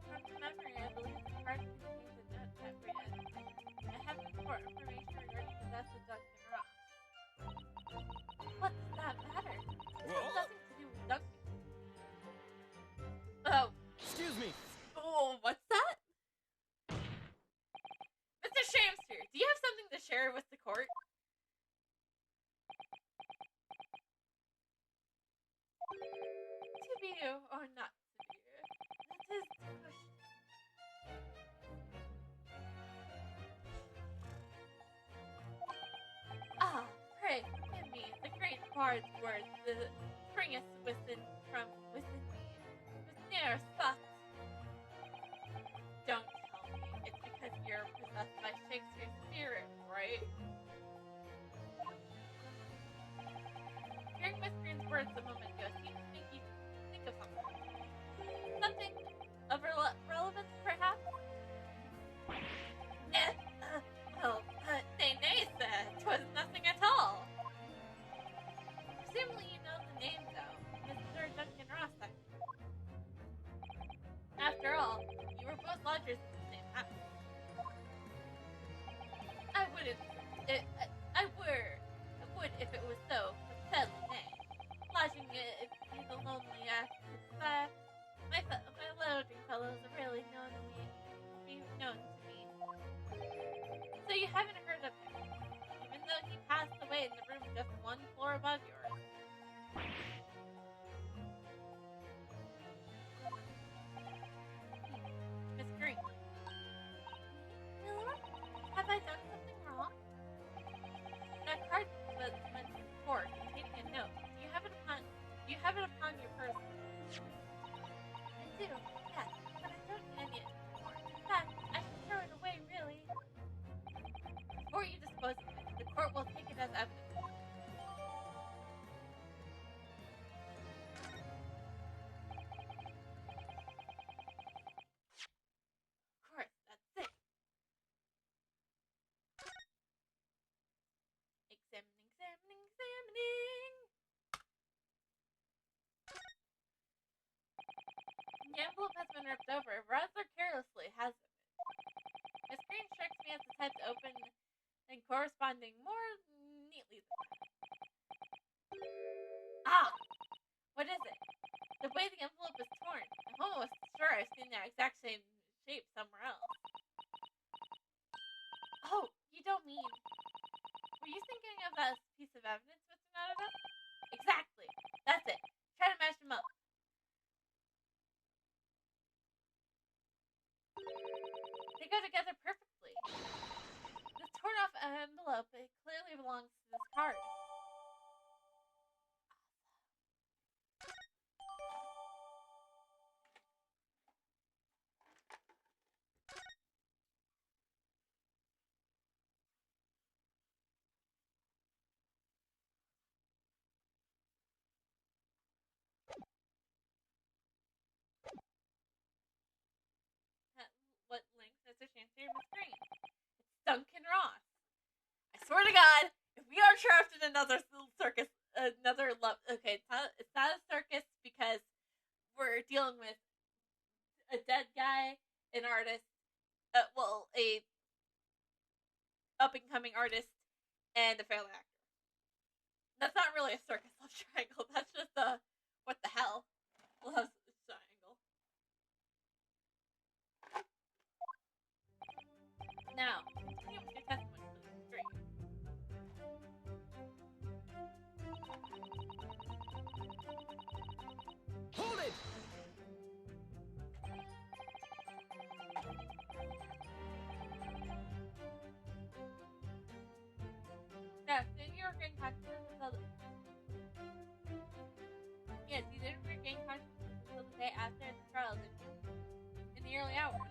From memory, I believe the card contains a note that read, I have more information regarding the death of Duncan Ross. What does that matter? This has nothing to do with Duncan. Oh.
Excuse me.
Oh, what's that? Mr. Shakespeare, do you have something to share with the court? To be or not to be? That is the question. Ah, pray forgive me. The great bard's words springeth from within me. With ne'er thought. Don't tell me it's because you're possessed by Shakespeare's spirit, right? Hearing Miss Green's words a moment ago seemed to make you think of something. Something of relevance, perhaps? Nay, sir. 'Twas nothing at all. Presumably you know the name, though. Mr. Duncan Ross. After all, you were both lodgers in the same house. I would if it was so, but sadly nay. Lodging it is a lonely act. My lodging fellows are really known to me. So you haven't heard of him, even though he passed away in the room just one floor above yours. Miss Green. Miller, have I done something wrong? That card was mentioned before, containing a note. Do you have it upon your person? I do, yes, but I don't need it anymore. In fact, I should throw it away, really. Before you dispose of it, the court will take it as evidence. ripped over rather carelessly, hasn't it? His screen strikes me as the type to open and corresponding more neatly than that. Ah! What is it? The way the envelope is torn. I'm almost sure I've seen that exact same shape somewhere else. Oh, you don't mean... Were you thinking of that piece of evidence, Mr. Nadaba? Exactly. That's it. Try to match them up. They go together perfectly. This torn off envelope, it clearly belongs to this card. What links Mr. Chancery in the screen? It's Duncan Ross. I swear to God, if we are trapped in another circus, okay, it's not a circus because we're dealing with a dead guy, an artist, a up and coming artist, and a failed actor. That's not really a circus love triangle. That's just a what the hell love triangle. Now, continue with your testimony for the stream.
Hold it!
Now, did you regain consciousness until the... Yes, you didn't regain consciousness until the day after the trial, didn't you? In the early hours.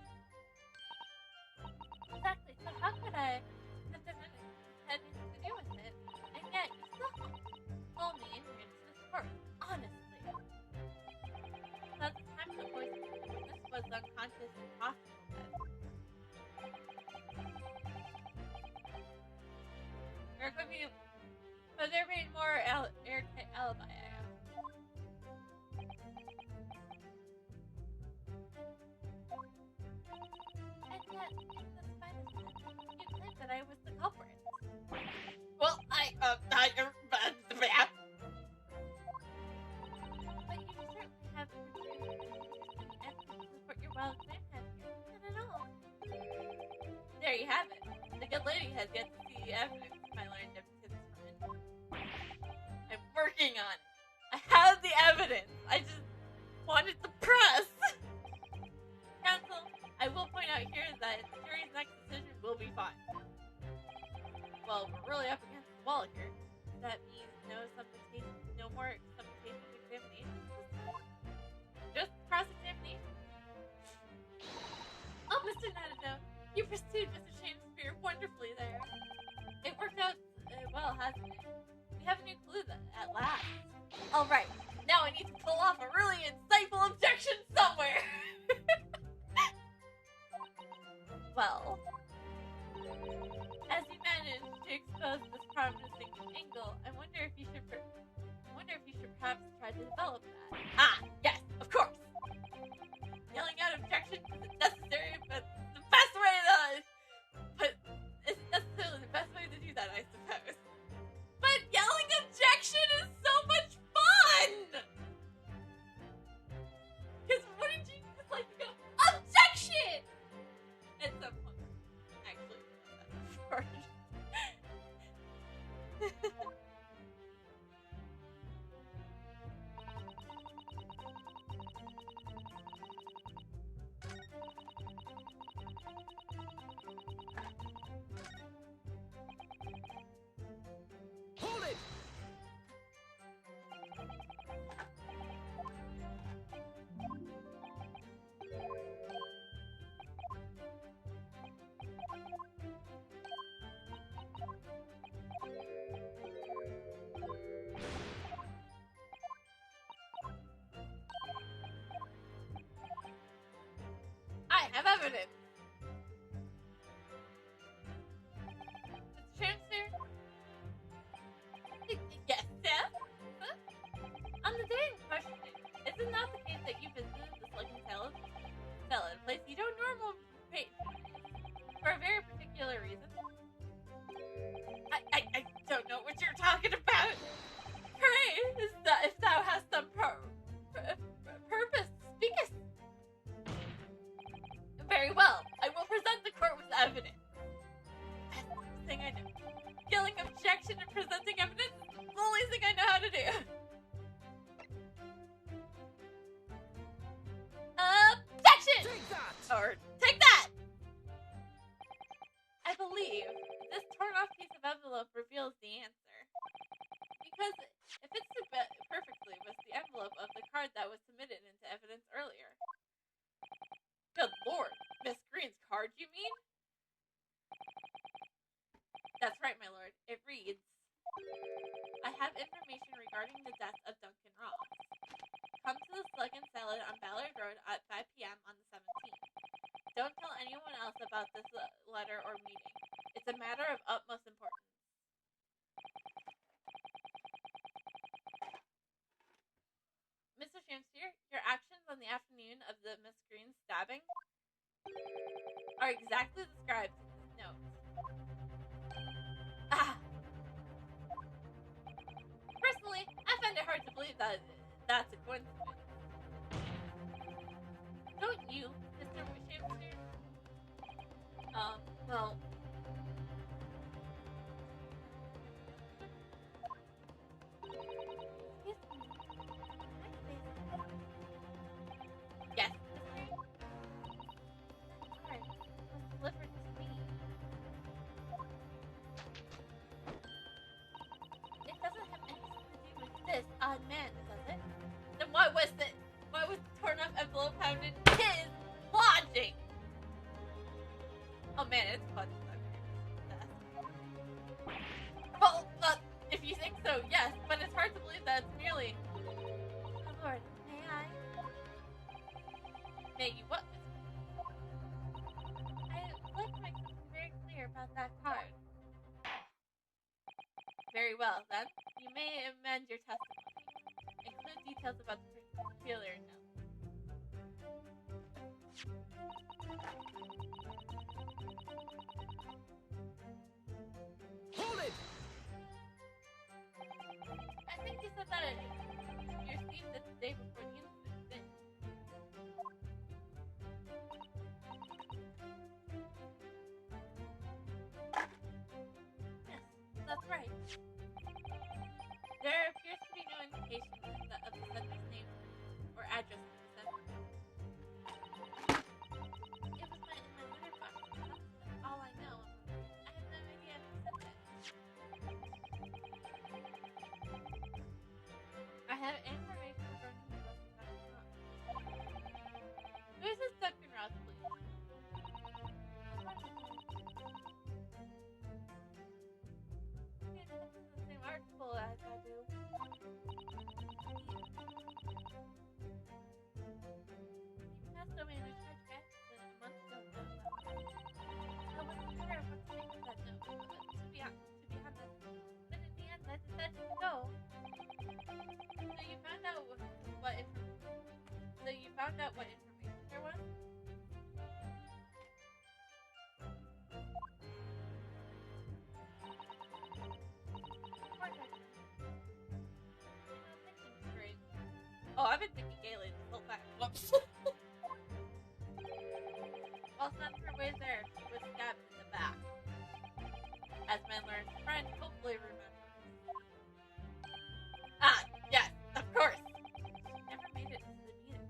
Exactly, so how could I have done anything to do with it? And yet, you still pull me in here to this court, honestly. So at the time the poison this was unconscious and possible then. But there be more airtight alibi, I asked. And yet, in the spite of that, you claimed that I was the culprit. Well, but you certainly have produced any evidence to support your wild claim, have you? Not at all. There you have it. The good lady has yet to see evidence of my learned to this moment. I'm working on it. I have the evidence. I just wanted the press. Counsel, I will point out here that the jury's next decision will be fine. Well, we're really up against the wall here. That means no more supplication examination. Just cross-examination. Oh, Mr. Nadado, you pursued Mr. Shakespeare wonderfully there. It worked out well, hasn't it? We have a new clue at last. Alright, now I need to pull off a really insightful objection somewhere. Well, as you managed to expose this promising angle, I wonder if you should perhaps try to develop that. Ah, yes, of course. Yelling out objections isn't necessary, but the best way it's necessarily the best way to do that, I suppose. But yelling objection is so much fun! Because wouldn't you just like to go, objection! At some point. Actually, I've done that before.
Hold it!
I have evidence. Mr. Chancellor? Yes, Seth? Huh? On the day in question, is it not the case that you visited the Slugging Palace? believe this torn off piece of envelope reveals the answer. Because it fits perfectly with the envelope of the card that was submitted into evidence earlier. Good lord, Miss Green's card, you mean? That's right, my lord. It reads, I have information regarding the death of Duncan Ross. Come to the Slug and Salad on Ballard Road at 5 p.m. on the 17th. Don't tell anyone else about this letter or meeting. It's a matter of utmost importance. Mr. Shamsteer, your actions on the afternoon of the Miss Green stabbing are exactly described in this note. Personally, I find it hard to believe that that's a coincidence. Don't you, Mr. Shamsteer? Well... Yes, Miss Green? That card was delivered to me. It doesn't have anything to do with this odd man, does it? Then why was the torn up envelope found in his lodging? Oh man, it's fun. Well, if you think so, yes, but it's hard to believe that it's merely... Oh Lord, may I? May you what, Miss Green? I'd like to make something very clear about that card. Very well, then. You may amend your testimony. Include details about the particular note.
Hold it!
I think you said that you received it the day before the incident, didn't you? Yes, that's right. There appears to be no indication of the sender's name or address to the sender. It was in my letter box. That's all I know. I have no idea who sent it. I have information regarding the death of Duncan Ross. Who is this Duncan Ross, please? This is the same article as I do. He passed away in a tragic accident a month ago now. I wasn't sure what to make of that note, to be honest. But in the end, I decided to go. So you found out what information there was? Poor Duncan. I'm thinking straight. Oh, I've been thinking gaily this whole time. Whoops. While Sandra was there, she was stabbed in the back. As my learned friend hopefully remembers. Ah, yes, of course. She never made it to the meeting.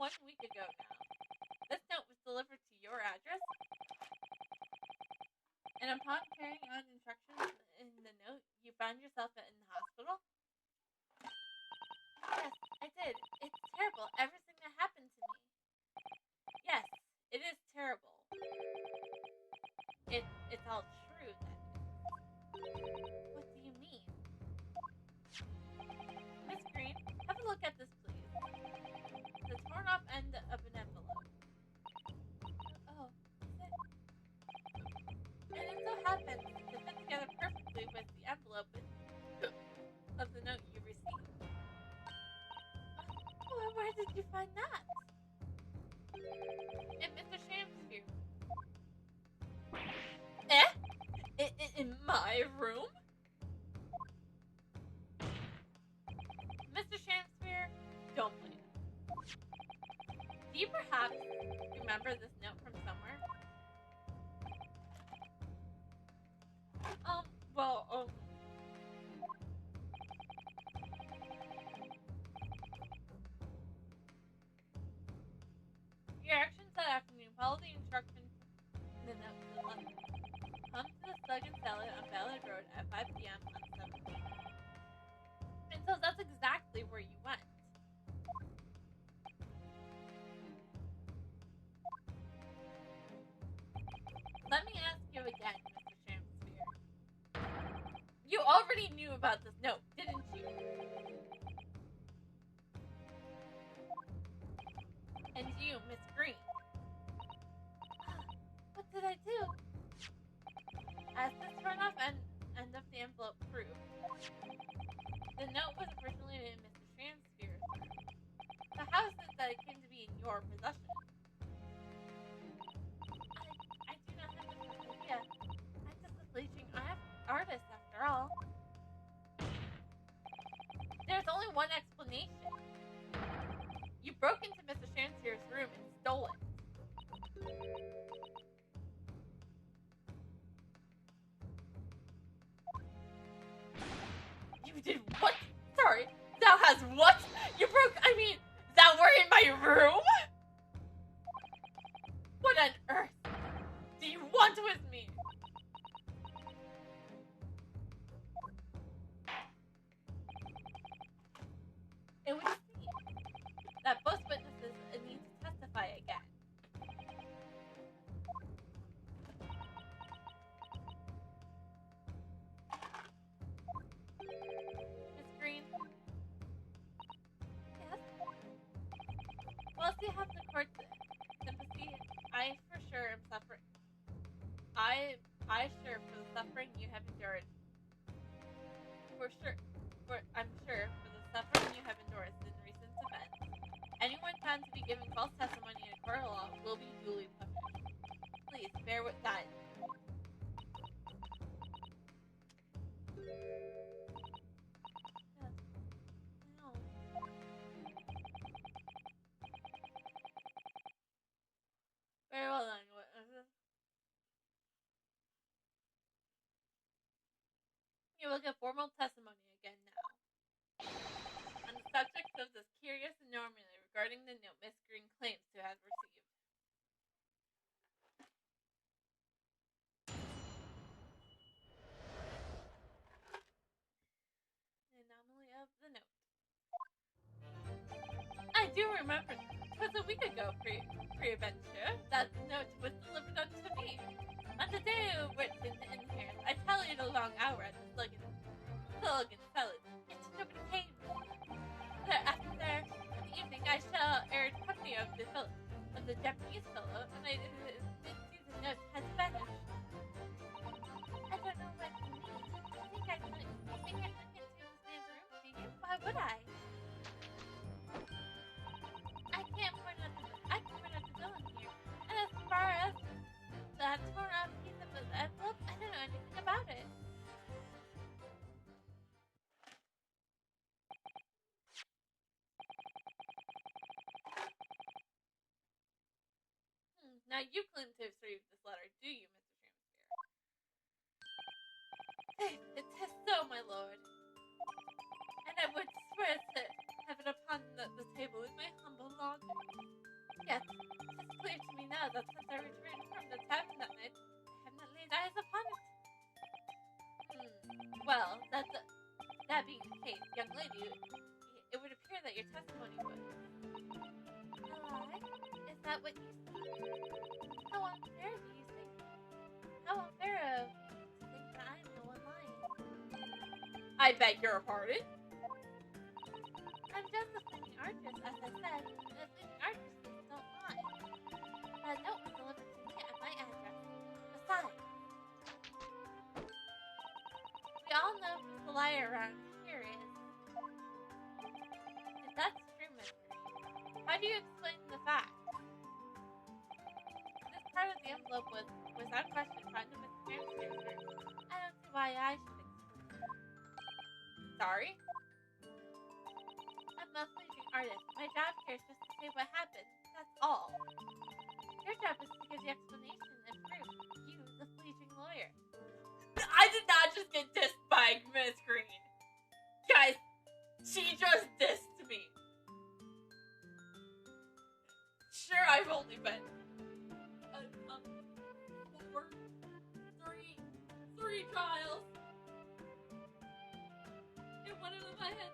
1 week ago now. This note was delivered to your address, and upon carrying out instructions in the note, you found yourself in the hospital? Yes, I did. It's terrible, everything that happened to me. Yes, it is terrible. It's all true, then. What do you mean? Miss Green, have a look at this, please. The torn off end of an envelope. Oh, is it? And it so happens to fit together perfectly with the envelope of the note you received. Oh, where did you find that? In Mr. Shamsphere. In my room? Mr. Shamsphere, don't blame him. Do you perhaps remember this note from somewhere? Well, your actions that afternoon follow the instructions in the note to the left. Come to the Slug and Salad on Ballard Road at 5 p.m. on 7th. And so that's exactly where you went. Let me ask you again, Mr. Shamsphere. You already knew about this note, didn't you? And you, Miss Green. What did I do? As the turn-off end of the envelope proved, the note was originally in Mr. Shamsphere's room. So how is it that it came to be in your possession? I do not have much of an idea. I'm just a bleaching artist after all. There's only one explanation. You broke into Mr. Shamsphere's room and stole it. You did what? Sorry, thou has what? You broke, thou were in my room? What on earth do you want with me? It would seem that both witnesses need to testify again. Miss Green? Yes? Well, see how the court's sympathy, I for sure am suffering. I sure for the suffering you have endured. I'm sure for the suffering you have endured in recent events. Anyone found to be giving false testimony in a court of law will be duly punished. Please bear with that. Yes. No. Very well then. You will get formal testimony again now. On the subject of this curious anomaly regarding the note Miss Green claims to have received. The anomaly of the note. I do remember. It was a week ago, pre-adventure, that the note was delivered unto me. On the day written in here, I tallied a long hour at the Slug and Salad, yet nobody came. Thereafter, in the evening, I shall air company of the Japanese fellow, and I did see the note has vanished. I don't know what you mean. You think I snuck into this man's room, do you? Why would I? I can point out the villain here, and as far as that torn off piece of the envelope, I don't know anything about it. Now you claim to have received this letter, do you, Mr. Shamsphere? It is so, my lord. And I would swear to heaven upon the table in my humble lodging. know that since I returned from the tavern that night, I have not laid eyes upon it. Well, that being the case, young lady, it would appear that your testimony was a lie. Is that what you say? How unfair do you think? How unfair of to think that I am the one lying?
I beg your pardon?
I'm just a sleeping artist, as I said, and a sleeping artist don't lie. That note was delivered to me at my address. Besides, we all know who's the liar around here is. If that's true, Miss Green, how do you explain the fact? This part of the envelope was without question found in Mr. Cranston's room. I don't see why I should explain it.
Sorry?
I'm a fleeting artist. My job here is just to say what happened. That's all. Your job is to give the explanation and proof. You, the fleeting lawyer.
I did not just get dissed by Miss Green. Guys, she just dissed me. Sure, I've only been three trials. And one of them I had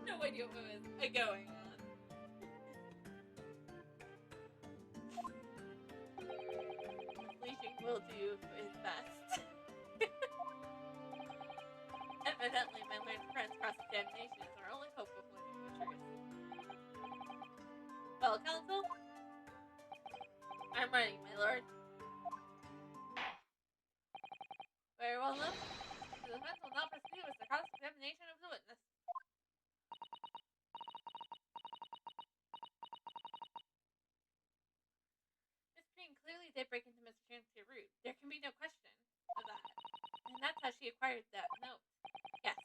no idea what was going on.
Fleeting will do his best. Evidently, my learned friend's cross-examination is our only hope of learning the truth. Well, counsel? I'm ready, my lord. Very well, then. The defense will now proceed with the cross-examination of the witness. Miss Green clearly did break into Mr. Chancellor's room. There can be no question of that. And that's how she acquired that note. Yes,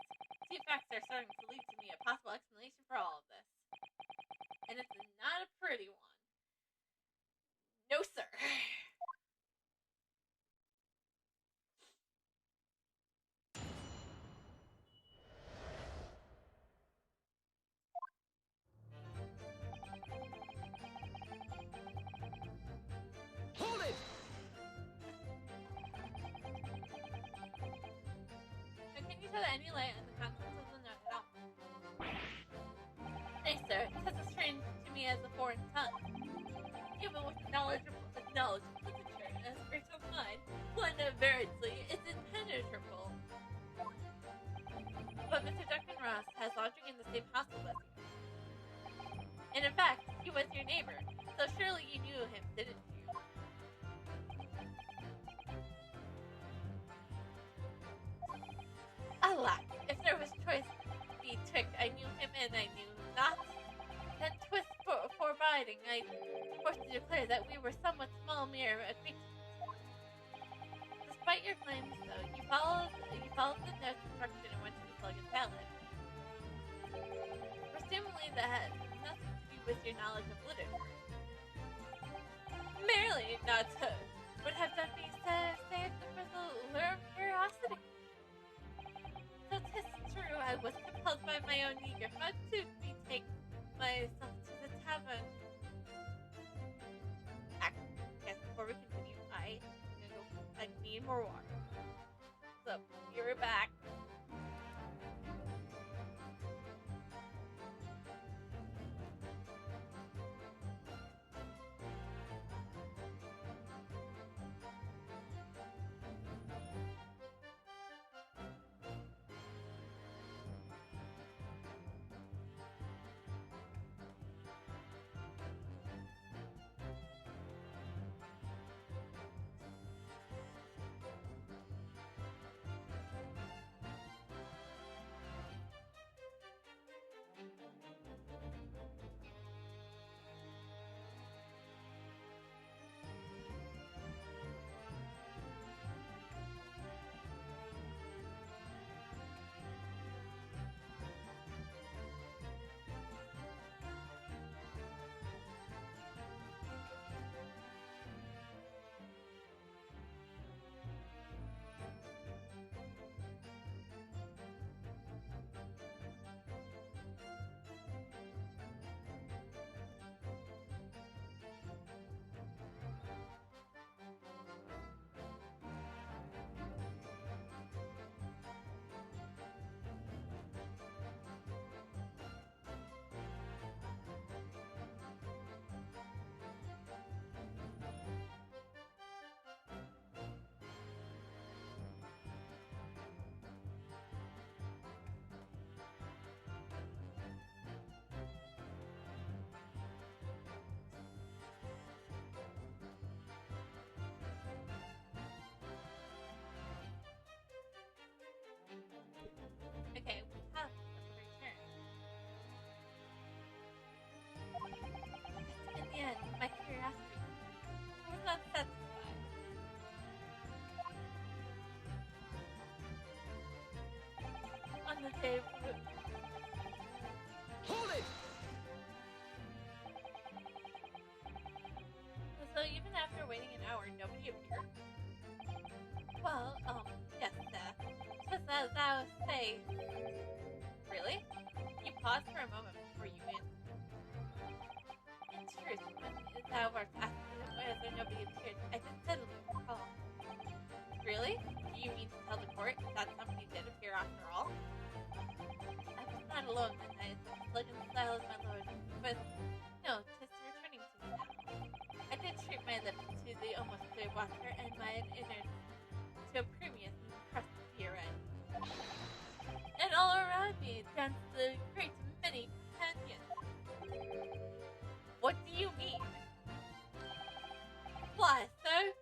two facts are starting to lead to me a possible explanation for all of this. And it's not a pretty one.
No, sir.
Hold it!
So can you shed any light on the contents of the note at all? Nay, sir, because it's strange to me as a foreign tongue. Even with knowledgeable literature as great as mine, one veritably is impenetrable. But Mr. Duncan Ross has lodging in the same hostel as you. And in fact, he was your neighbor, so surely you knew him, didn't you? Alack, if there was choice betwixt I knew him and I knew not, then 'twas foreboding I forced to declare that we were somewhat small mere acquaintances. Despite your claims, though, you followed the note's instruction and went to the Slug and Salad. Presumably that had nothing to do with your knowledge of literature. Merely not to would have done me saved for the lure of curiosity. So 'tis true I was compelled by my own eager heart to betake myself to the tavern. I guess before we continue, I need more water. So, be right back. hour, nobody appeared. Well, yes, just as I was saying. Really? You paused for a moment before you answered. In truth, when thou wert asked whether nobody appeared, I did suddenly recall. Really? Do you mean to tell the court that somebody did appear after all? I was not alone that night, slug in style as my lord, but no, 'tis returning to me now. I did treat my lips to the almost clear water, and my innards to a premium crusty beer red. And all around me danced the great many companions. What do you mean? Why, sir?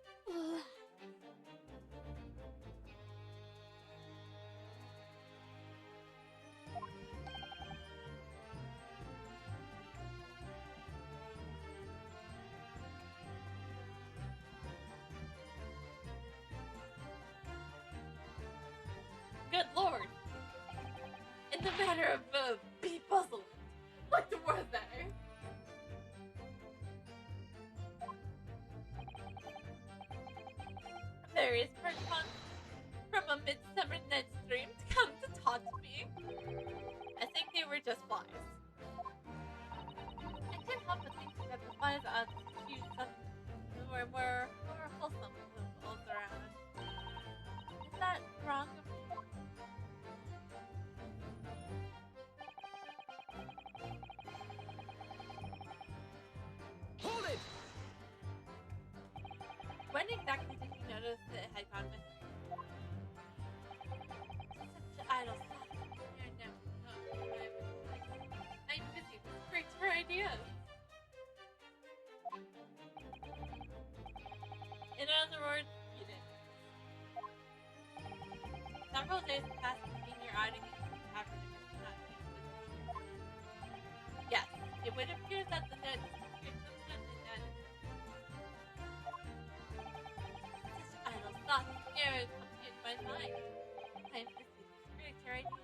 Good lord! In the matter of be puzzled, what was there? Various persons from a midsummer night's dream to come to taunt me. I think they were just flies. I can't help but thinking that the flies ought to use some more wholesome symbols around. Is that wrong of me?
Hold it!
When exactly did you notice that it had gone missing? Such idle stuff. No, I'm busy with greater ideas. In other words, you didn't. Several days passed between your outing into the tavern and Mr. Nutme's visit. Yes, it would appear that the note disappeared sometime in that such idle thoughts near accompanied my mind. I am busy with greater ideas.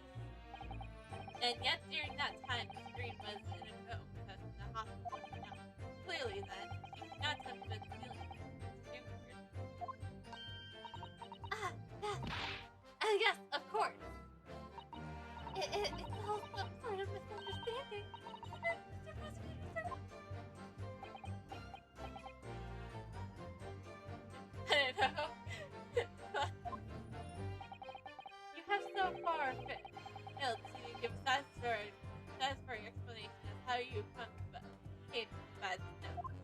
And yet during that time, Miss Green was in a comatose in the hospital. Now, clearly then, she could not have been feeling stupid. Ah, yes. Yes, of course. It's all some sort of misunderstanding. Mr. Prosecutor, sir. I don't know. You have so far failed to give a satisfying explanation of how you came by the note.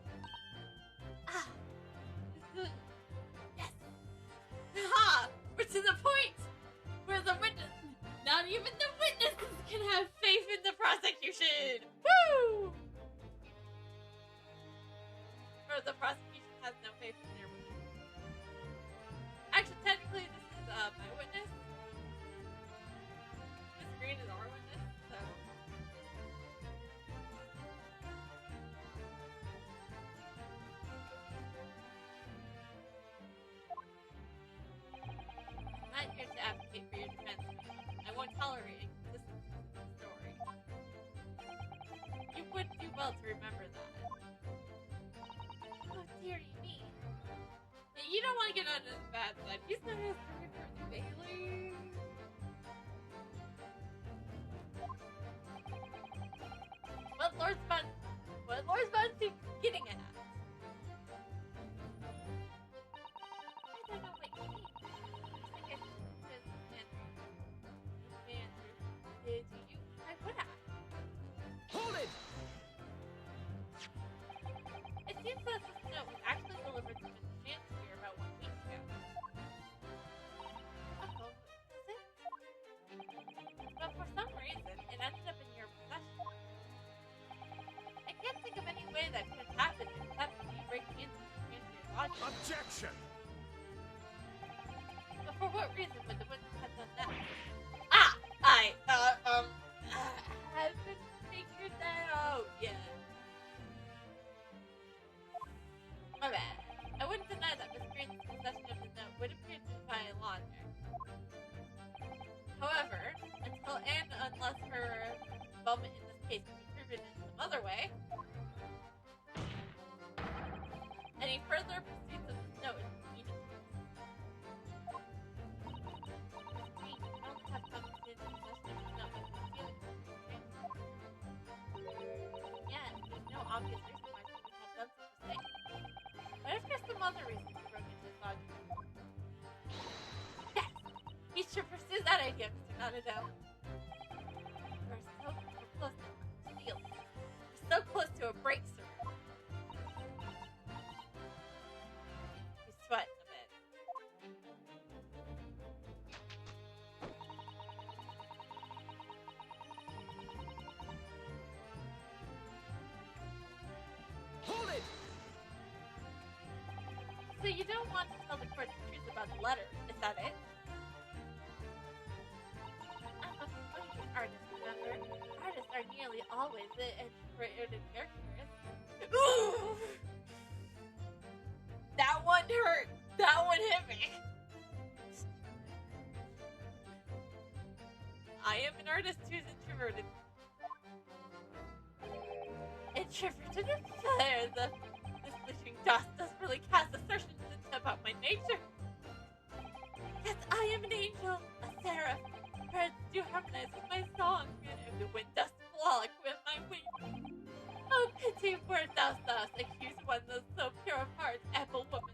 Ah, yes. Ha! We're to the point where the witness, not even the witnesses, can have faith in the prosecution. Woo! Or the prosecution has no faith in their witness. Actually, technically, this is my witness. Miss Green is our witness, so. I'm not here to advocate for your defense, ma'am. I won't tolerate inconsistencies in the story. You would do well to remember that. Oh, dearie me. Yeah, you don't want to get on his bad side. He's not as sorry for the Bailey. What Lord's Bounty getting at? I don't know what you mean. I guess it's Andrew. Did you? I would ask.
Hold it!
It seems that this note was actually delivered to Mr. Shakespeare about 1 week ago. Oh, is it? But for some reason, it ended up in your possession. I can't think of any way that could have happened except you breaking into Mr. Shakespeare's lodging.
Objection!
But for what reason would the witness have done that? I haven't figured that out yet. My bad. I wouldn't deny that Miss Green's possession of the note would appear to defy law there. However, until and unless her involvement in this case can be proven in some other way, any further pursuits of this should pursue that idea, Mr. Nanado. We're so close to deal. We're so close to a breakthrough. He's sweating a bit.
Hold it!
So you don't want to tell the court the truth about the letter, is that it? I'm a funny artist, remember? Artists are nearly always introverted characters. Ooh! That one hurt! That one hit me! I am an artist who's introverted. Introverted? This bleaching dust doesn't really cast assertions about my nature. Yes, I am an angel, a seraph. Birds do harmonize with my song, and the wind does flock with my wings. Oh, pity wert thou accuse one that's so pure of heart, apple woman.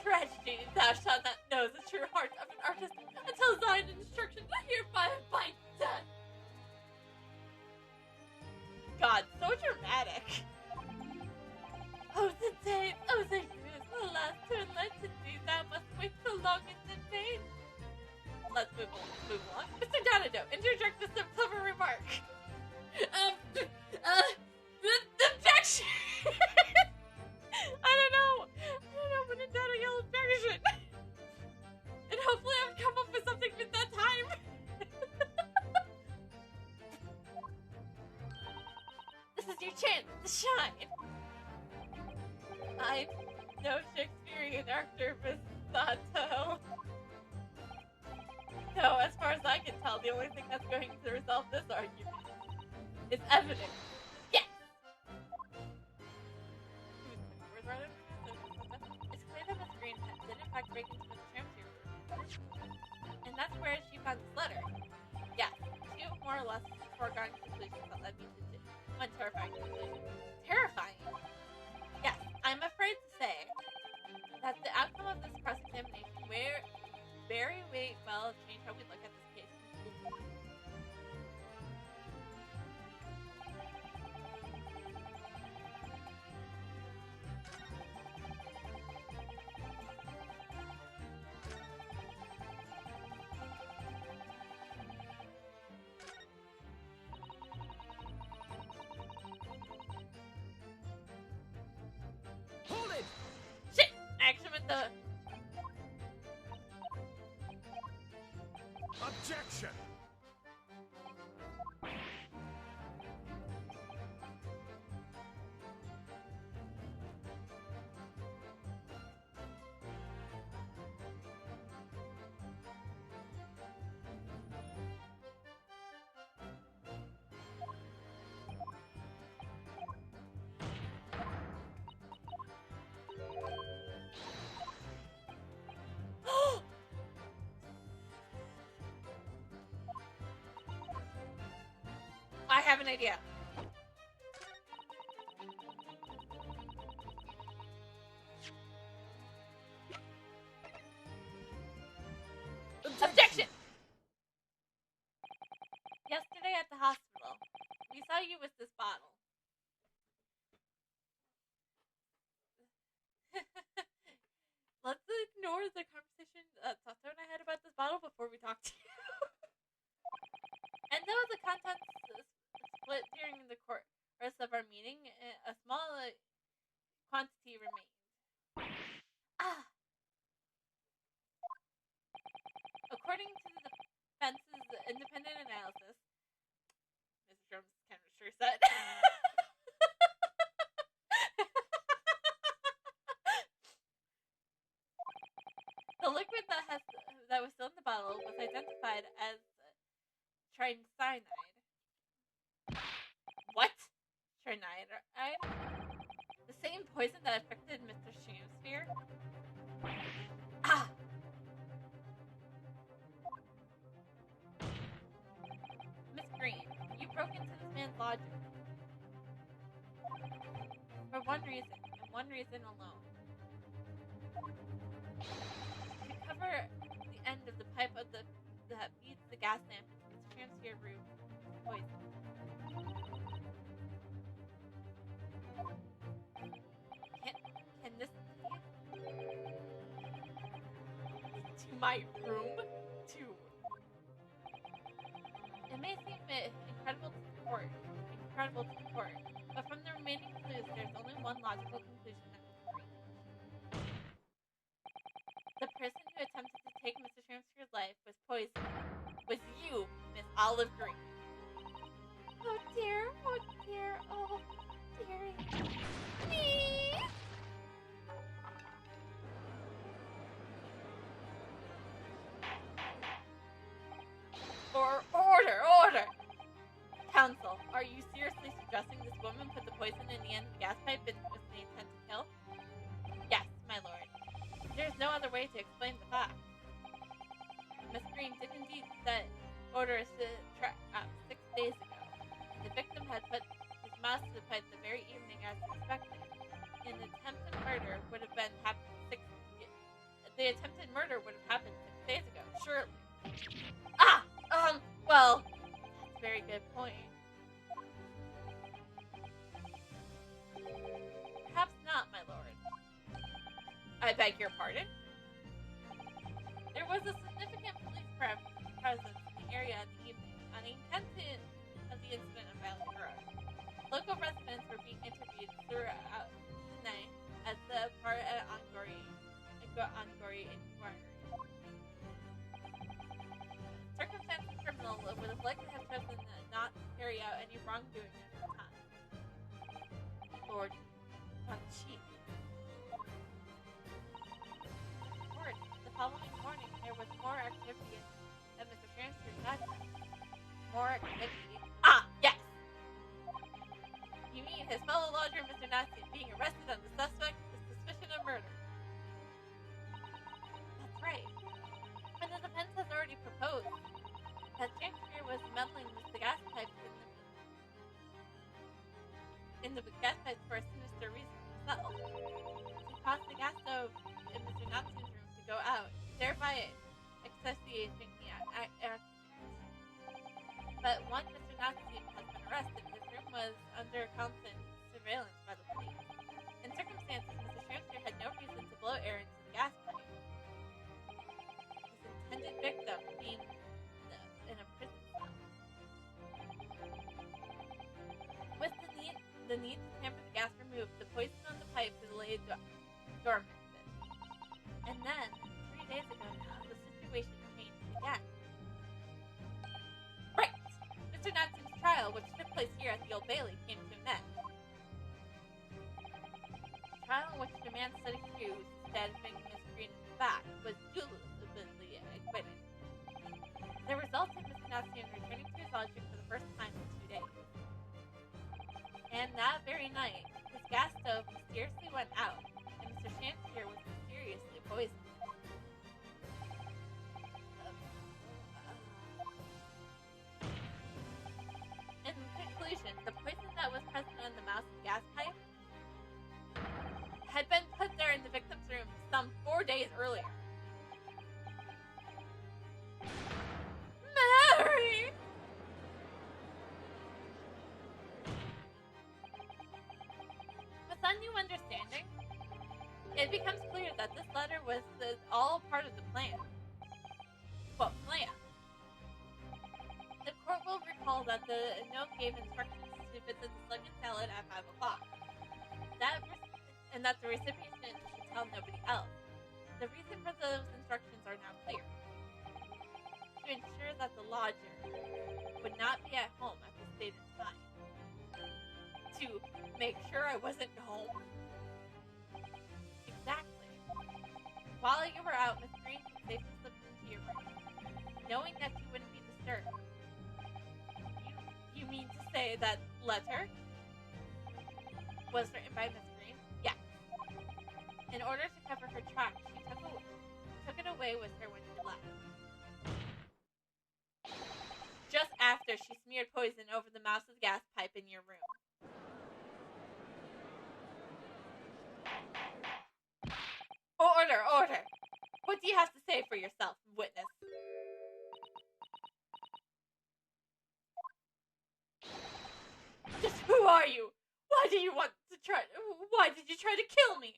Tragedy, thou shalt not know the true heart of an artist until thine instruction hereby by death. God, so dramatic. Oh, the days, oh, the years, alas, to enlightened thou must wait so long and in vain. Let's move on. Mr. Donado, interject with some clever remark. Objection! I don't know when in doubt, yell objection. And hopefully I've come up with something with that time. This is your chance to shine. I'm no Shakespearean actor, Miss Sato. No, as far as I can tell, the only thing that's going to resolve this argument is evidence. Yes! It's clear that Miss Green did in fact break into Miss Tram's room. And that's where she found this letter. Yes, two more or less foregone conclusions that led me to one terrifying conclusion. Terrifying? Yes, I'm afraid to say that the outcome of this cross-examination very well change how we look at this case completely.
Hold it!
Shit! Action with the...
Objection!
I have an idea. Objection! Yesterday at the hospital, we saw you with this bottle. Let's ignore the conversation Sato and I had about this bottle before we talk to you. And though the contents split during the course of our meeting, a small quantity remained. According to the defense's independent analysis, Mrs. Jones kind of sure said. The liquid that was still in the bottle was identified as trincyanide. What? Trincyanide? The same poison that affected Mr. Shamsphere? Miss Green, you broke into this man's lodging. one reason, and one reason alone. To cover the end of the pipe that feeds the gas lamp into the transfer room with poison. Can this be to my room? It may seem incredible to support, but from the remaining clues, there's only one logical conclusion that can be reached. The person who attempted to take Mr. Shramsker's life was poisoned. Was you, Miss Olive Green. Oh dear, oh dearie. Me? Order! Counsel, are you seriously suggesting this woman put the poison in the end of the gas pipe with the intent to kill? Yes, my lord. There's no other way to explain the fact. Miss Green did indeed set orders to trap 6 days ago. The victim had put his mouth to the pipe the very evening as expected. The attempted murder would have happened 6 days ago, surely. Well, that's a very good point. Perhaps not, my lord. I beg your pardon? There was a significant police presence in the area in the evening on the intent of the incident of Valley Road. Local residents were being interviewed throughout the night as a part of an ongoing inquiry. Circumstances criminal would have likely have chosen not to carry out any wrongdoing at the time. Lord, what cheek. Of course, the following morning there was more activity at Mr. Shramsker's address. More activity? Yes! You mean his fellow lodger, Mr. Nazi, being arrested on the suspect with suspicion of murder? That's right. And the defense has already proposed that Shramsker was meddling with the gas pipes in the gas pipes for a sinister reason himself. To cause the gas stove in Mr. Nazi's room to go out, thereby accessorating the act. But once Mr. Nazi has been arrested, his room was under constant surveillance by the police. In circumstances, Mr. Shramsker had no reason to blow air into the gas pipe. His intended victim being in a prison cell. With the need to tamper the gas removed, the poison on the pipe lay dormant. And then, 3 days ago now, the situation changed again. Right! Mr. Natson's trial, which took place here at the Old Bailey, came to an end. The trial in which the man studied accused, stabbing Miss Green in the back, was duly acquitted. The result of Mr. Natson returning to his lodging for the first time in 2 days. And that very night, his gas stove mysteriously went out, and Mr. Shramsker was mysteriously poisoned. In conclusion, the poison that was present on the mouth of the gas pipe had been put there in the victim's room some 4 days earlier. Mary! With a new understanding, it becomes clear that this letter was all part of the plan. What plan? The court will recall that the note gave instructions to visit the Slug and Salad at 5 o'clock. And that the recipient should tell nobody else. The reason for those instructions are now clear. To ensure that the lodger would not be at home at the stated time. To make sure I wasn't home. Exactly. While you were out, Miss Green safely slipped into your room, knowing that you wouldn't be disturbed. You mean to say that letter was written by Miss Green? Yes. In order to cover her tracks, she took it away with her when she left. Just after she smeared poison over the mouth of the gas pipe in your room.
Order! What do you have to say for yourself, witness? Just who are you? Why did you try to kill me?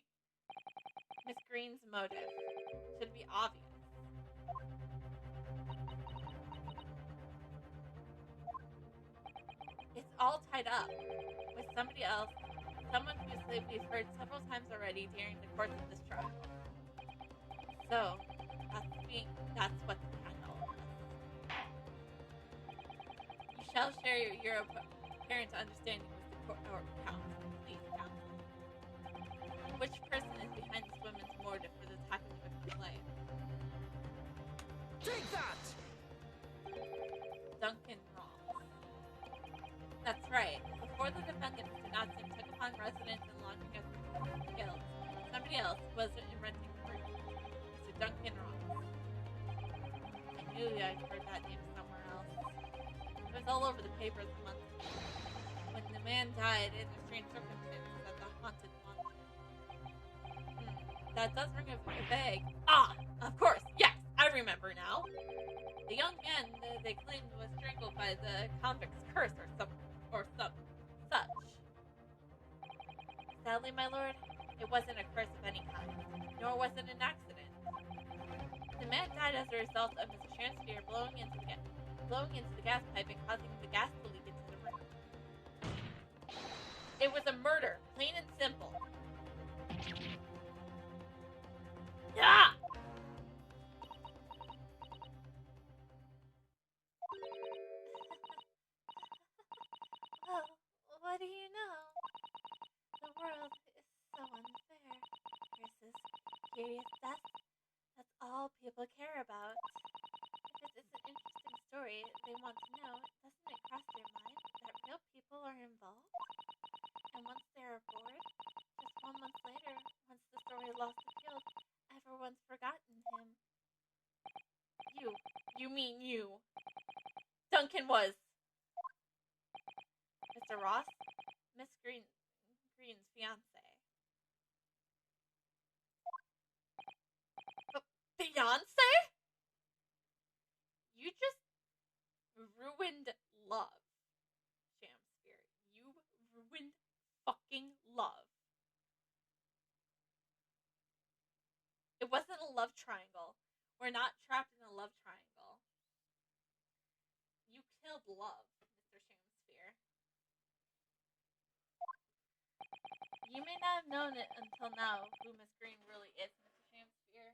Miss Green's motive should be obvious. It's all tied up with somebody else, someone we've heard several times already during the course of this trial. So, that's what the panel is. You shall share your apparent understanding with the court or counsel, please, counsel. Which person is behind this woman's motive for the attack of the victim's life?
Take that!
Duncan Ross. That's right. Before the defendant, Mr. Knudsen, took upon residence and launching of the guild, somebody else was renting the room. Mr. Duncan Ross. I knew I'd heard that name somewhere else. It was all over the papers a month ago. When the man died in a strange circumstances at the haunted mansion. That does ring a vague. Ah, of course, yes, I remember now. The young man they claimed was strangled by the convict's curse or some such. Sadly, my lord, it wasn't a curse of any kind, nor was it an accident. The man died as a result of Mr. Shanspeare blowing into the gas pipe and causing the gas to leak into the room. It was a murder, plain and simple. Yeah! Well, what do you know? The world is so unfair. Curses, curious death, that's all people care about. If it's an interesting story they want to know, doesn't it cross their mind that real people are involved? And once they're aboard, just 1 month later, once the story lost the killed, everyone's forgotten him. You mean you. Duncan was. Mr. Ross, Miss Green's fiance. Fiance? You just ruined love, Shamspeare. You ruined fucking love. It wasn't a love triangle. We're not trapped in a love triangle. You killed love, Mr. Shamspeare. You may not have known it until now who Miss Green really is, Mr. Shamspeare.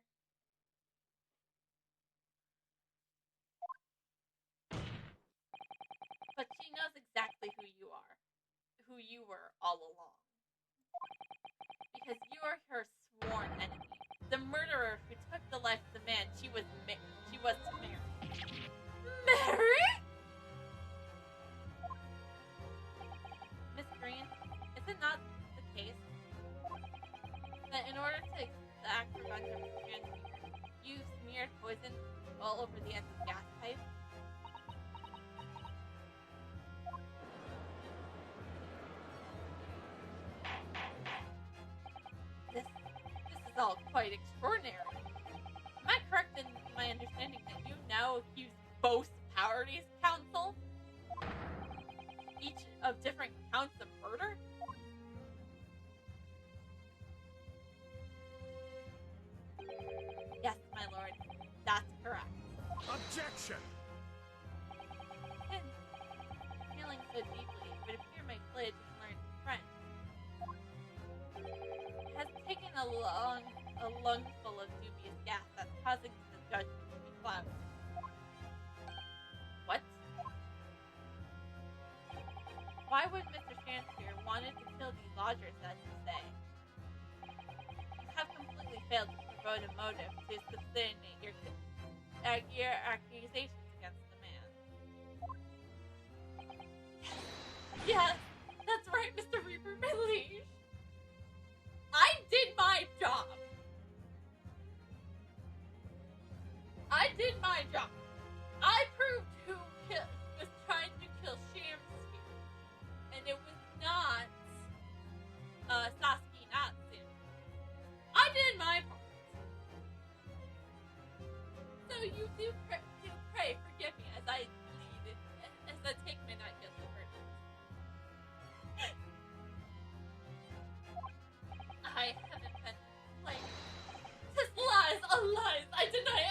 But she knows exactly who you are. Who you were all along. Because you are her sworn enemy. The murderer who took the life of the man she was to marry. Mary? Miss Green, is it not the case that in order to exact revenge of Mr. Shamspeare, you smeared poison all over the end of the gas pipe? This is all quite extraordinary. Am I correct in my understanding that you now accuse both parties, counsel? Each of different counts of murder? Yes, my lord. That's correct.
Objection!
And feeling so deeply, it would appear my pledge and learned French has taken a lungful of dubious gas that's causing the judgment to be clouded. What? Why would Mr. Shamspeare wanted to kill these lodgers, as you say? You have completely failed to devote a motive to substantiate your accusations against the man. Yes, that's right, Mr. Reaper, my liege. I did my job. I proved who was trying to kill Shamspeare. And it was not Saskia Natsu. I did my part.
you do pray, forgive me as I bleed, as I take my not guilty verdict. I haven't been like, 'tis lies, all lies. I deny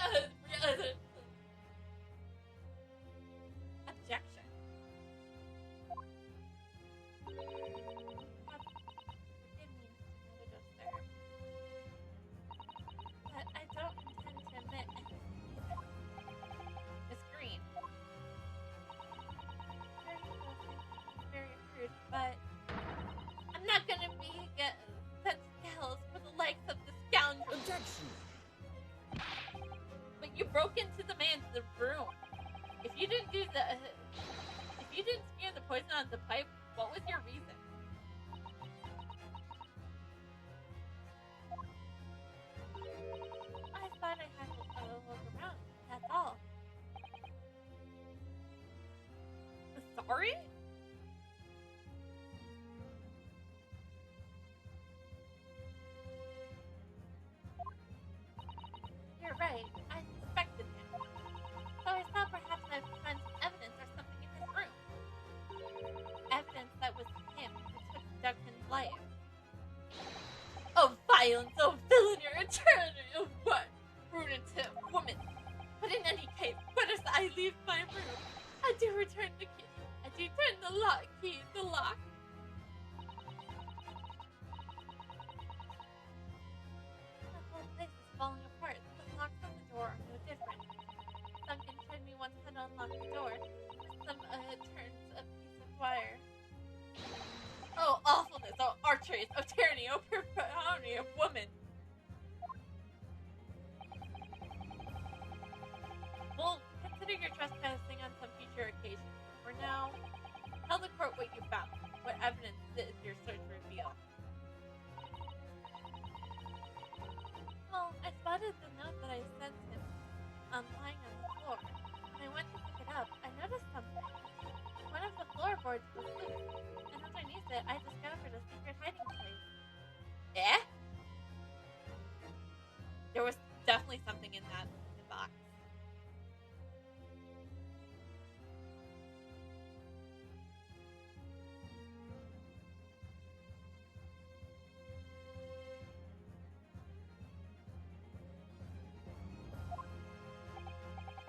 objection.
Forgive me, Mr. Notidos, sir. But I don't intend to admit anything either.
Miss Green.
Very closely, very rude, but I'm not gonna be sent to gallows for the likes of the scoundrel.
Objection!
But you broke into the man's room. If you didn't smear the poison on the pipe, what was your reason?
I thought I had a look around. That's all.
Sorry?
You're right. I suspected him. So I thought perhaps I'd find some evidence or something in his room. Evidence that was him who took Duncan's life.
Oh, violence, oh, villainy, eternity, oh, what? Ruinative woman. But in any case, what as I leave my room, I do return the key. I do turn the key, the lock.
The whole place is falling apart. The locks on the door are no different. Duncan showed me once how to unlock the door. Some turns a piece of wire.
Oh, awfulness, oh, archeries, oh, tyranny, oh, profanity of woman. Well, consider your trespassing on some future occasion. For now, tell the court what you found. What evidence did your search reveal?
Well, I spotted the note that I sent him lying on the floor. When I went to pick it up, I noticed something. One of the floorboards was loose, and underneath it, I discovered a secret hiding place.
Eh? There was definitely something in that box.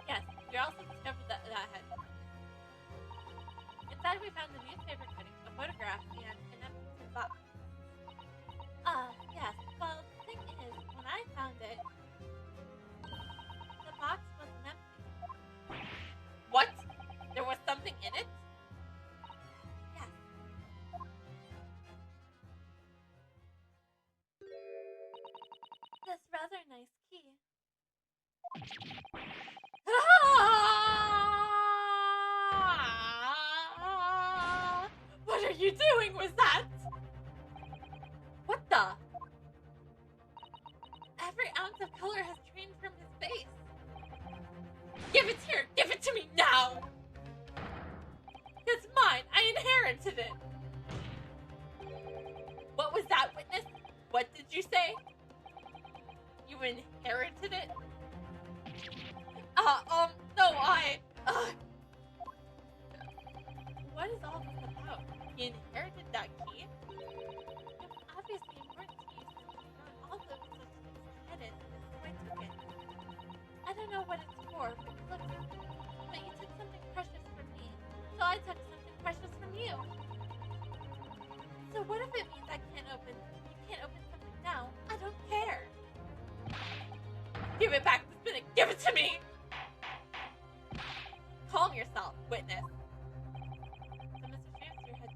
Yes, you also discovered that had.
Inside, we found the newspaper cutting, a photograph, and an empty box. Yes. Well, the thing is, when I found it, the box wasn't empty.
What? There was something in it?
Yes. This rather nice key.
What are you doing with that? What the? Every ounce of color has drained from his face. Give it here! Give it to me now! It's mine! I inherited it! What was that, witness? What did you say? You inherited it? No, What is all this about? He inherited that key?
It was obviously important to you since you found all the possessions hidden, so I took it. I don't know what it's for, but you took something precious from me, so I took something precious from you. So what if it means you can't open something now? I don't care.
Give it back this minute! Give it to me! Calm yourself, witness.
So Mr. Shamster had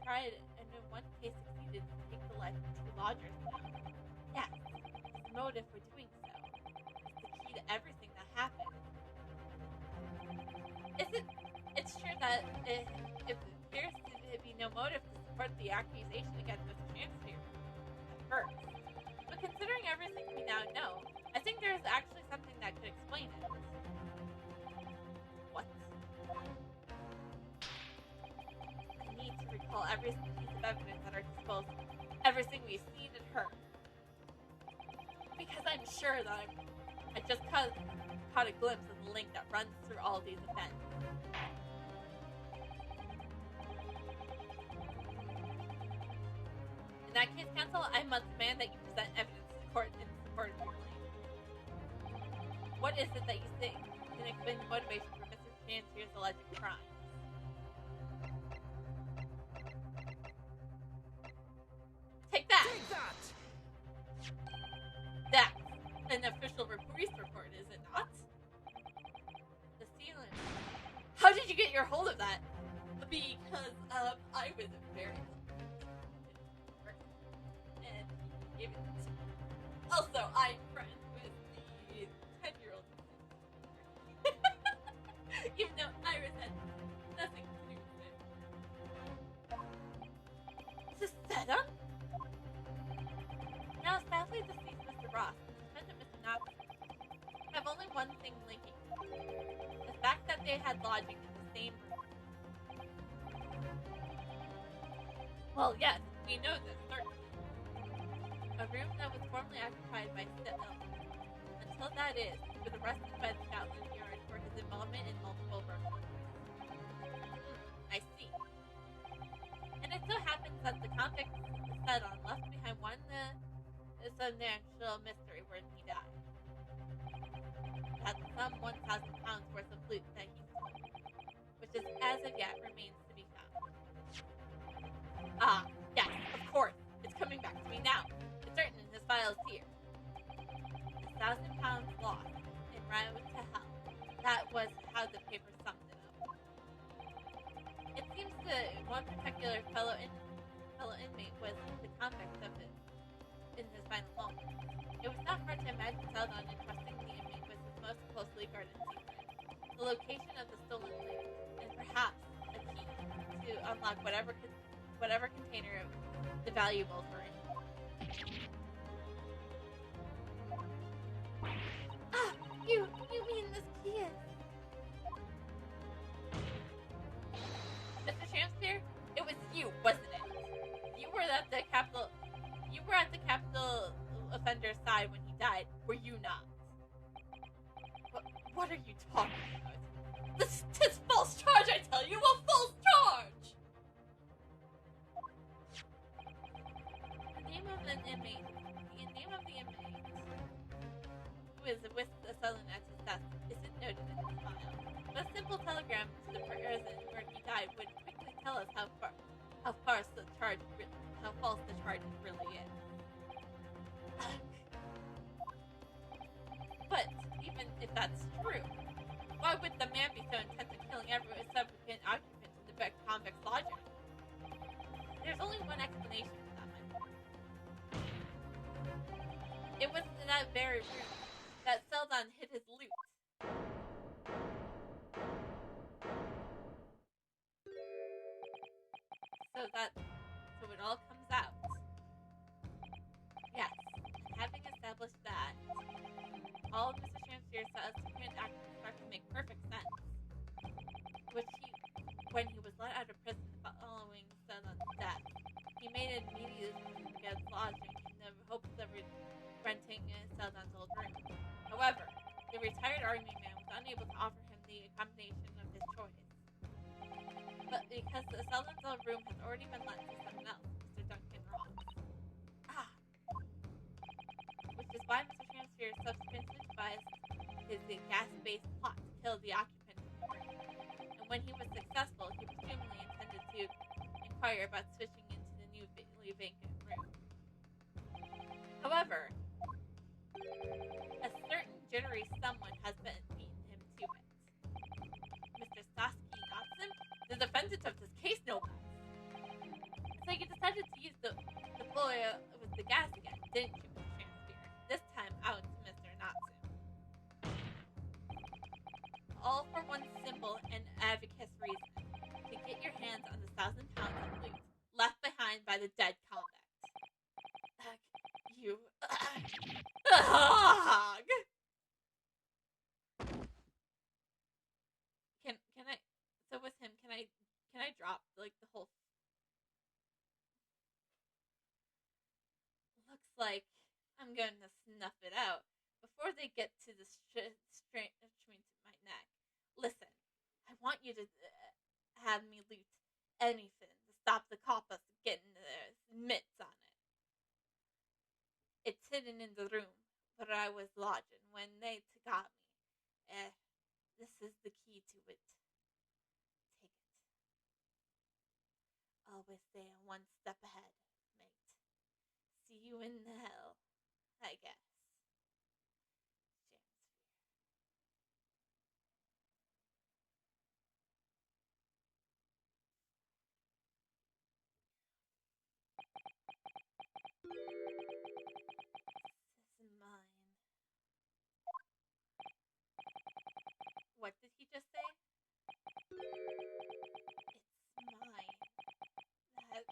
tried it, and in one case succeeded to take the life of 2 lodgers. Yes, his motive for doing so is the key to everything that happened.
It's true that it appears to be no motive to support the accusation against Mr. Shamster at first. But considering everything we now know, I think there is actually something that could explain it. What? I need to recall every piece of evidence at our disposal. Everything we've seen and heard. Because I'm sure that I just caught a glimpse of the link that runs through all these events. In that case, counsel, I must demand that you present evidence to court in support of your claim. What is it that you think can explain the motivation for Mr. Shanspeare's alleged crimes? Take that!
Take that!
That's an official police report, is it not? The ceiling. How did you get your hold of that? Because I was very and he gave it to me. Also, I'm friends with the 10-year-old. Even though Iris had nothing to do with it. Is this Setup? Now, sadly deceased Mr. Ross and the defendant Mr. Knox have only one thing linking. The fact that they had lodging in the same room. Well, yes, we know this, certainly. A room that was formerly occupied by Stepnell. Until that is, he was arrested by the Scotland Yard for his involvement in multiple burglaries. I see. And it so happens that the convict Seddon left behind one substantial mystery when he died. That's some 1,000 pounds worth of loot that he stole, which is as of yet remains to be found. Ah, yes, of course. It's coming back to me now. It's certain in his files here. 1,000 pounds lost en route to hell. That was how the paper summed it up. It seems that one particular fellow inmate was the convict of it in his final moments. It was not hard to imagine Seldon entrusting the inmate with his most closely guarded secret, the location of the stolen loot, and perhaps a key to unlock whatever container of the valuables were in.
Ah, you mean this key is...
Mr. Shanspeare, it was you, wasn't it? You were at the capital offender's side when he died, were you not? What are you talking about? This false charge, I tell you, a false charge! The name of the inmate who is with the Southern at his death isn't noted in his file. But a simple telegram to the prison where he died would quickly tell us how false the charge really is. But even if that's true, why would the man be so intent on killing every subsequent occupant of the convict's lodging? There's only one explanation for that, my lord. It was in that very room that Seldon hid his loot. So it all comes out. Yes, and having established that, all of Mr. Shanspeare's subsequent actions start to make perfect sense. When he was let out of prison following Seldon's death, he made an immediate against lodging in the hopes of renting Seldon's old room. However, the retired army man was unable to offer him the accommodation of his choice. But because the Seldon's old room has already been let to someone else, Mr. Duncan Ross. Which is why Mr. Shanspeare subsequently devised his gas-based plot to kill the occupant of the room. And when he was successful, he presumably intended to inquire about switching into the newly vacant room. However, a certain jittery someone has been beaten him to it. Mr. Stasky Knotson, the defendant of this case, no less. So you decided to use the ploy with the gas again, didn't you, Mr. Shanspeare? This time out to Mr. Knotson. All for one simple and advocates reason: to get your hands on the 1,000 pounds of loot left behind by the dead convict. You. Can I? So with him, can I drop like the whole? Looks like I'm going to snuff it out.
before they get to the string to my neck, listen, I want you to have me loot anything to stop the coppers getting their mitts on it. It's hidden in the room where I was lodging when they got me. This is the key to it. Take it. Always stay one step ahead, mate. See you in the hell, I guess. This is mine. What did he just say? It's mine. That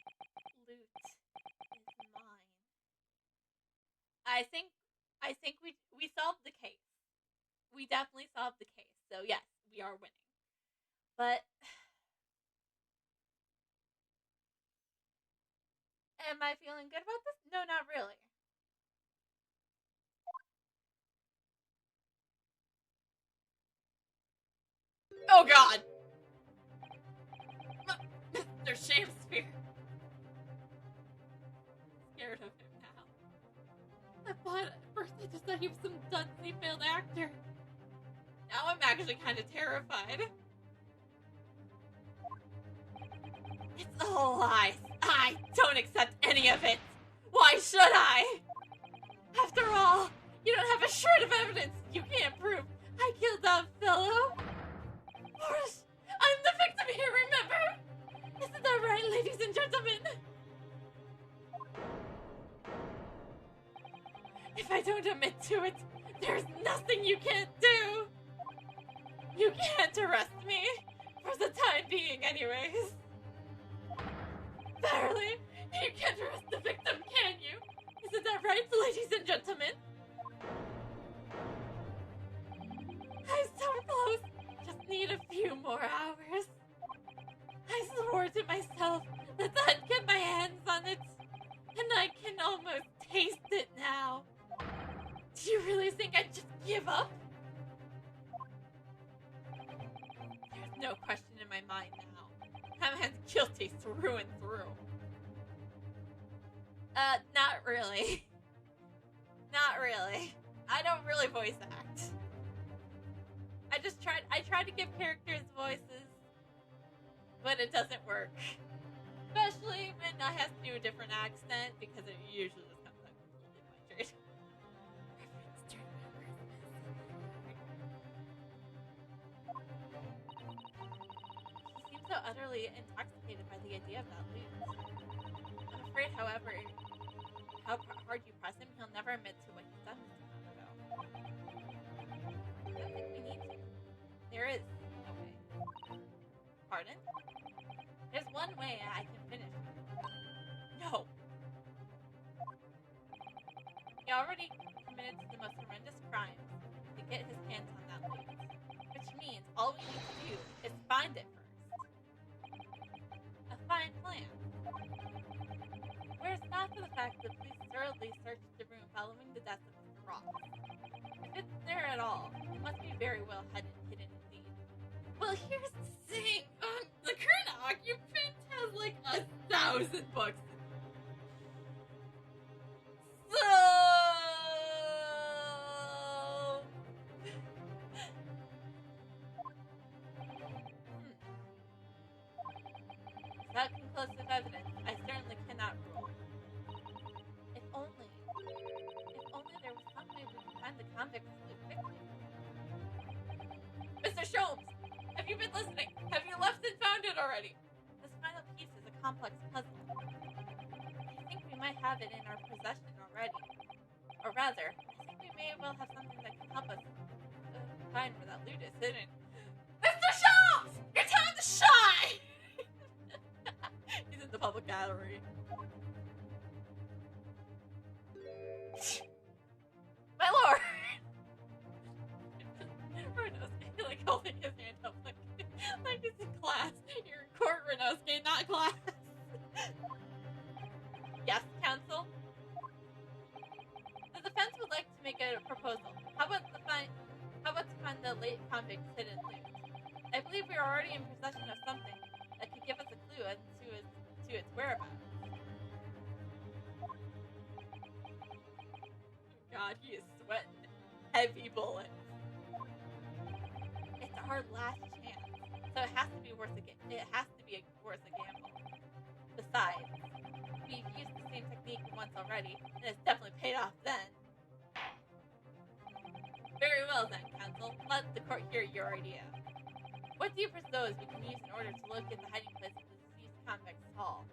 loot is mine. I think we solved the case. We definitely solved the case. So yes, we are winning. But am I feeling good about this? No, not really. Oh God! Mr. Shamsphere. Scared of him now. At first I just thought he was some dunce failed actor. Now I'm actually kind of terrified. It's all lies. I don't accept any of it. Why should I? After all, you don't have a shred of evidence. You can't prove I killed that fellow. Boris, I'm the victim here, remember? Isn't that right, ladies and gentlemen? If I don't admit to it, there's nothing you can't do. You can't arrest me. For the time being, anyways. Verily, you can't arrest the victim, can you? Isn't that right, ladies and gentlemen? I'm so close. Just need a few more hours. I swore to myself that I'd get my hands on it, and I can almost taste it now. Do you really think I'd just give up? There's no question in my mind now. That man's guilty through and through. Not really. Not really. I don't really voice act. I try to give characters voices, but it doesn't work. Especially when I have to do a different accent, because it usually just comes out completely butchered. He seems so utterly intoxicated by the idea of that loot. I'm afraid, however, how hard you press him, he'll never admit to what he's done this time ago. I don't think we need to. There is no way. Pardon? There's one way I can finish him. No. He already committed the most horrendous crimes to get his hands on that loot. Which means all we need to do is find it first. A fine plan. Whereas not for the fact that police thoroughly searched the room following the death of Mr. Ross. If it's there at all, it must be very well hidden indeed. Well, here's the thing. The current occupant has like 1,000 books. So... Without conclusive evidence, I certainly cannot rule. If only there was some way we could find the convicts quickly. Mr. Sholmes, have you been listening? Have you left and found it already? This final piece is a complex puzzle. I think we might have it in our possession already. Or rather, I think we may well have something that can help us find where that loot is hidden. Mr. Sholmes! Your time to shine! He's in the public gallery. My lord! Renosuke, like holding his hand up like he's in class. You're in court, Renosuke, not class. Yes, counsel? The defense would like to make a proposal.
the late convict's hidden loot. I believe we are already in possession of something that could give us a clue as to its whereabouts. God, he is sweating heavy bullets. It's our last chance, so it has to be worth a worth a gamble. Besides, we've used the same technique once already, and it's definitely paid off then. Very well then, Counsel. Let the court hear your idea. What do you propose we can use in order to locate the hiding place of the deceased convict's hall?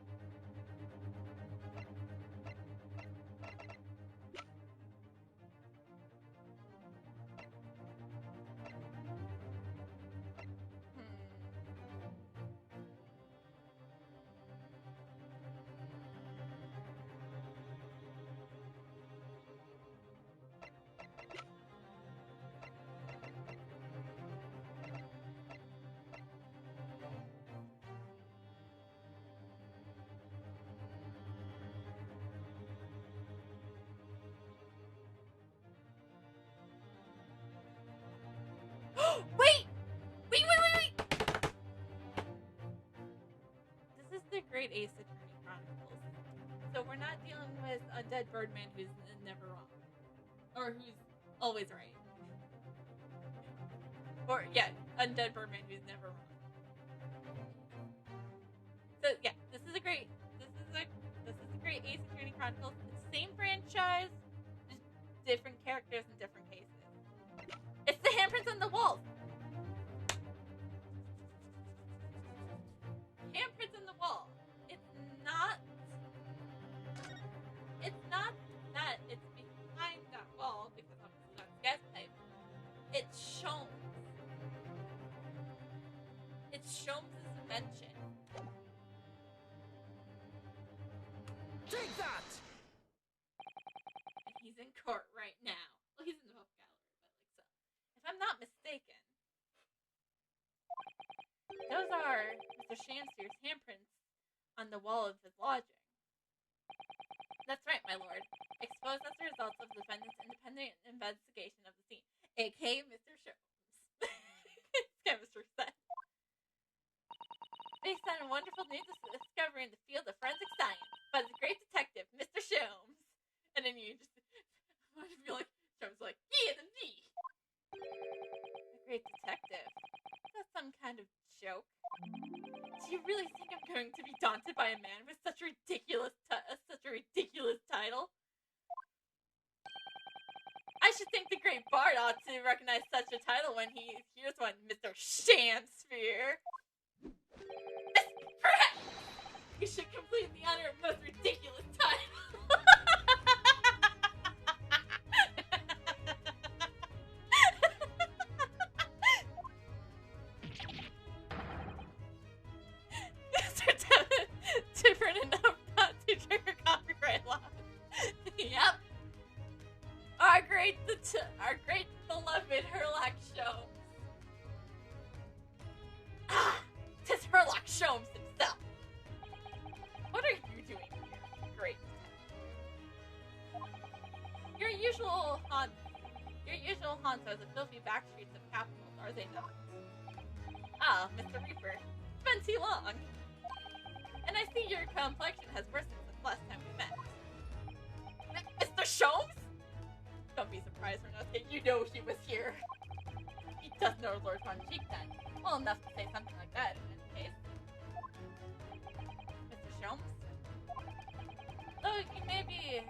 Wait! This is the Great Ace Attorney Chronicles. So we're not dealing with a dead Birdman who's never wrong. Or who's always right. Or, yeah, undead Birdman who's never wrong. So, yeah, this is a great Ace Attorney Chronicles. It's the same franchise, just different characters in different cases. It's the handprints on the walls. Handprints on the wall. It's not that it's behind that wall, because obviously that's gas pipe. It's Sholmes. It's Sholmes' invention.
Take that!
And he's in court right now. Well, he's in the book gallery, but if I'm not mistaken, those are Mr. Shamster's handprints on the wall of his lodging. That's right, my lord. Exposed as a result of the defendant's independent investigation of the scene, aka Mr. Sholmes. Chemistry set. Based on a wonderful new discovery in the field of forensic science by the great detective, Mr. Sholmes. And then you just want to be like, Sholmes like, yeah, the me. The great detective. That's some kind of joke. Do you really think I'm going to be daunted by a man with such a ridiculous title? I should think the great bard ought to recognize such a title when he hears one, Mr. Shamsphere. Perhaps we should complete the honor of most ridiculous title. Different enough not to trigger copyright law. Yep. Our great beloved Herlock Sholmes. Ah, 'tis Herlock Sholmes himself. What are you doing here? Great. Your usual haunts are the filthy back streets of capitals, are they not? Ah, Mr. Reaper, it's been too long. And I see your complexion has worsened since last time we met. Mr. Sholmes? Don't be surprised, Renate. You know he was here. He does know Lord Von Cheek then. Well enough to say something like that, in any case. Mr. Sholmes? Though you may be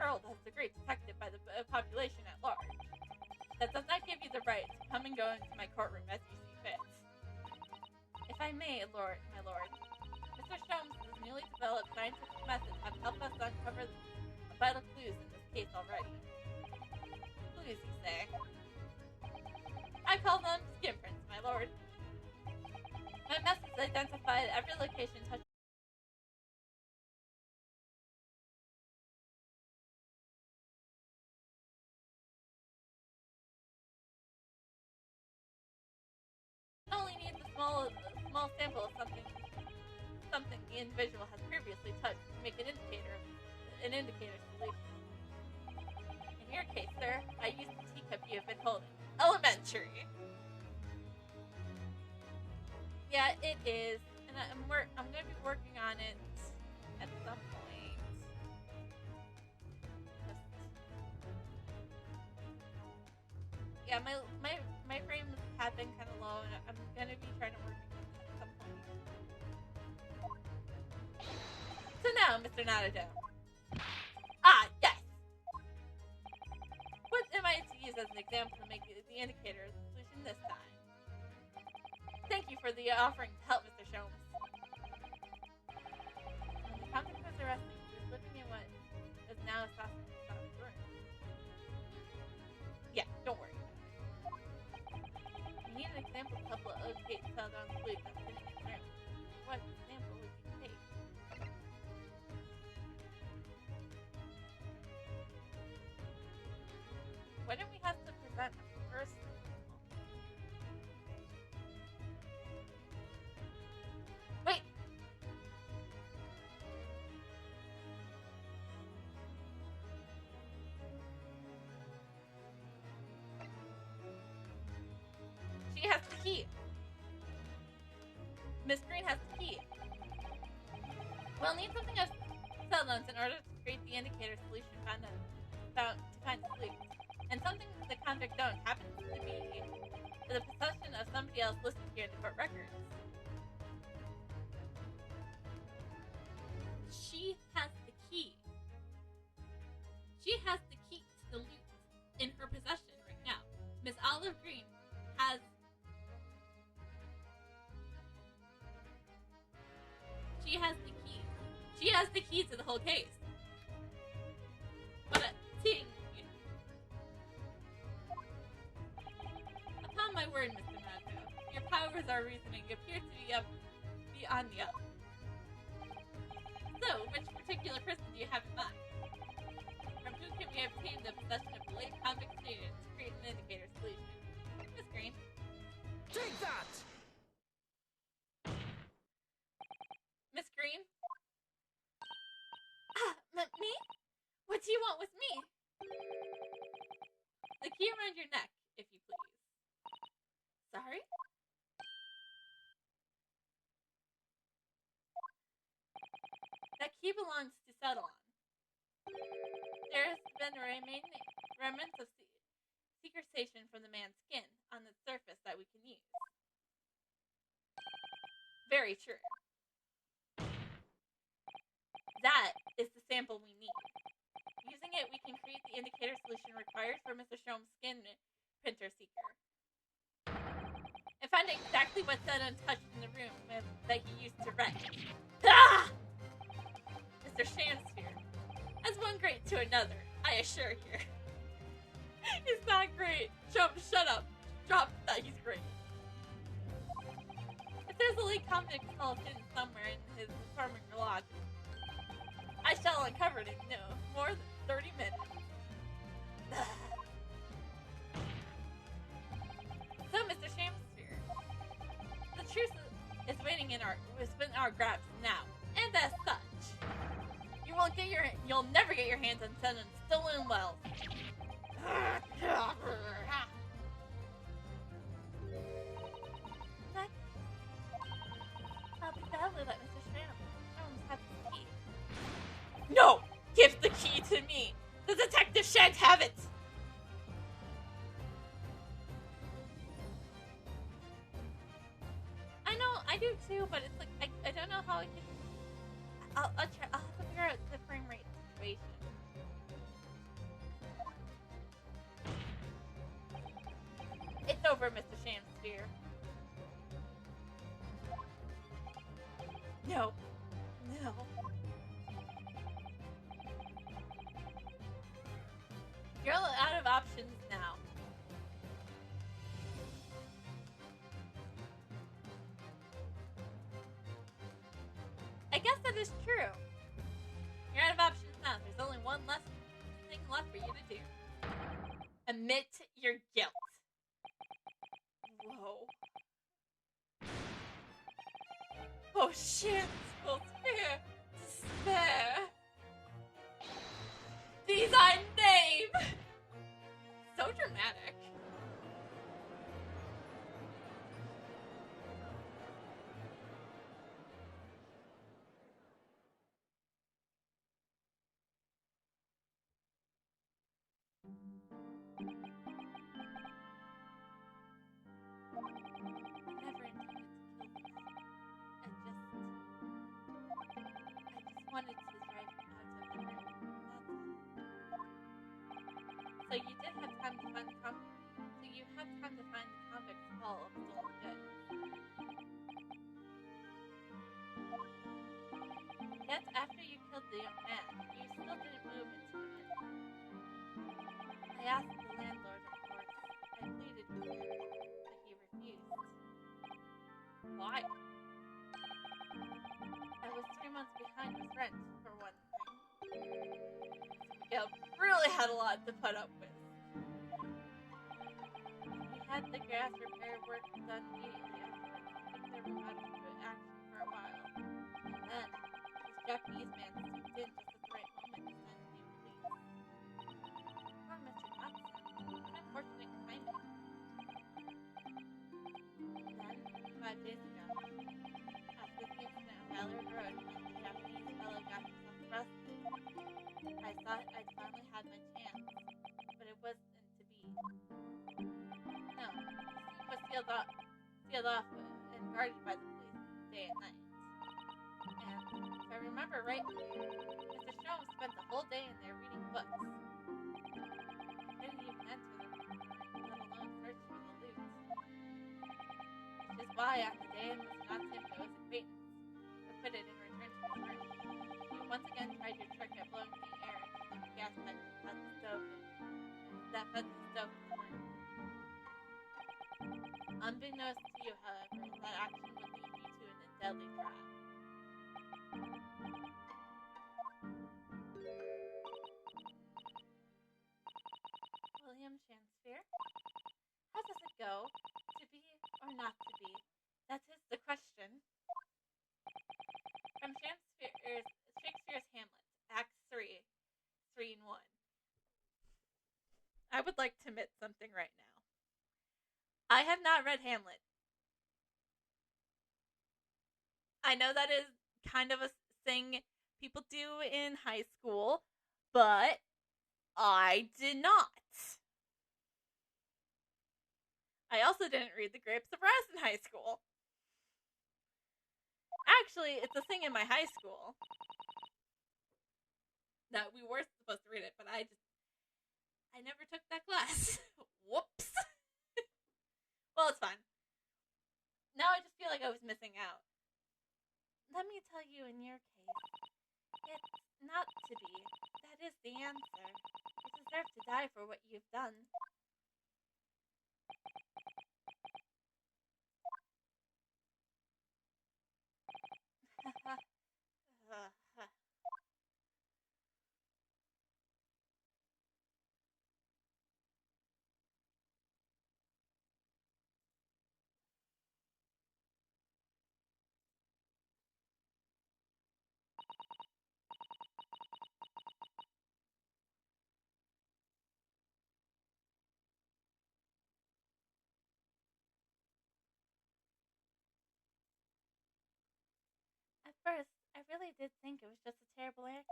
hurled as the great detective by the population at large, that does not give you the right to come and go into my courtroom as you see fit. If I may, my lord, Mr. Sholmes' newly developed scientific methods have helped us uncover vital clues in this case already. Clues, you say? I call them skin prints, my lord. My methods identified every location touched. Not only needs a small sample of something the individual has previously touched to make an indicator solution. In your case, sir, I used the teacup you have been holding. elementary. Yeah, it is, and I'm gonna be working on it at some point. Yeah, my frames have been kind of low, and I'm gonna be trying to work on that at some point. So now, Mr. Naruto. Ah, yes. What am I to use as an example to make the indicator solution this time? Thank you for the offering to help, Mr. Sholmes. When the convict was arrested, he was living in what is now Assassin's room. Yeah, don't worry about it. We need an example to help locate Seldon's flute that's sitting in the room. What example would you take? Why don't we have to present a first? Wait! She has the key. Miss Green has the key. We'll need something of Seldon's in order to create the indicator solution to find the flute. And something the convict don't happens to be the possession of somebody else listed here in the court records. She has the key. She has the key to the loot in her possession right now. Miss Olive Green has... She has the key. She has the key to the whole case. What a ting. Upon my word, Mr. Naruto, your powers of reasoning appear to be beyond the up. So, which particular person do you have in mind? From who can we obtain the possession of the late convict student to create an indicator solution? Miss Green.
Take that!
Miss Green? Me? What do you want with me? The key around your neck, if you please. Sorry? That key belongs to Settleon. There has been remnants of secretion from the man's skin on the surface that we can use. Very true. That is the sample we need. Using it, we can create the indicator solution required for Mr. Sholmes' skin printer seeker. And find exactly what Seldon touched in the room that he used to wreck. Ah! Mr. Shamsphere. As one great to another, I assure you. He's not great. Shut up. Drop that he's great. If there's a late convict skull hidden somewhere in his apartment garage, I shall uncover it in no more than 30 minutes. So, Mr. Shamsphere, the truth is waiting in our grasp now, and as such, you'll never get your hands on Seldon's stolen wealth.
I'll be sadly let Mr. Sholmes have the key.
No! Give the key to me! The detective shan't have it! I know, I do too, but it's like, I don't know how I can... I'll try, I'll have to figure out the frame rate situation. It's over, Mr. Shamsphere. No. No. You're out of options now. I guess that is true. You're out of options now. There's only one less thing left for you to do. Admit your guilt. Whoa. Oh shit, despair. Despair. These I name. So dramatic.
never intended to kill them. I just wanted to drive out of the room. That's all. So you did have time to find the convict's haul of stolen goods. Yet after you killed the young man, you still didn't move into the inn. I asked the landlord, of course. I pleaded with him, but he refused.
Why?
I was 3 months behind with rent, for one thing.
Miguel really had a lot to put up with.
We had the gas repair work done immediately afterwards, took the room out of action for a while. And then, this Japanese man stepped in just at the right moment to send me release. Poor Mr. Watson. What unfortunate timing. Then, 5 days ago, after the incident on Ballard Road when the Japanese fellow got himself arrested, I thought I'd finally had my chance, but it wasn't to be. No, the scene was sealed off and guarded by the police day and night. And if I remember rightly, Mr. Strom spent the whole day in there reading books. I didn't even enter the room, let alone search for the loot. Which is why on the day Miss Natsuko's acquaintance who put it in return to his room, you once again tried your trick at blowing the air into the gas pipe that fed the stove in the room. Unbeknownst to you, however, that action would lead you to a deadly trap. William Shakespeare? How does it go? To be or not to be? That is the question. From Shakespeare's Hamlet, Act 3, 3 and 1.
I would like to admit something right now. I have not read Hamlet. I know that is kind of a thing people do in high school, but I did not. I also didn't read The Grapes of Wrath in high school. Actually, it's a thing in my high school that we were supposed to read it, but I never took that class. Whoops. Well, it's fine. Now I just feel like I was missing out.
Let me tell you, in your case, it's not to be. That is the answer. You deserve to die for what you've done. At first, I really did think it was just a terrible accident.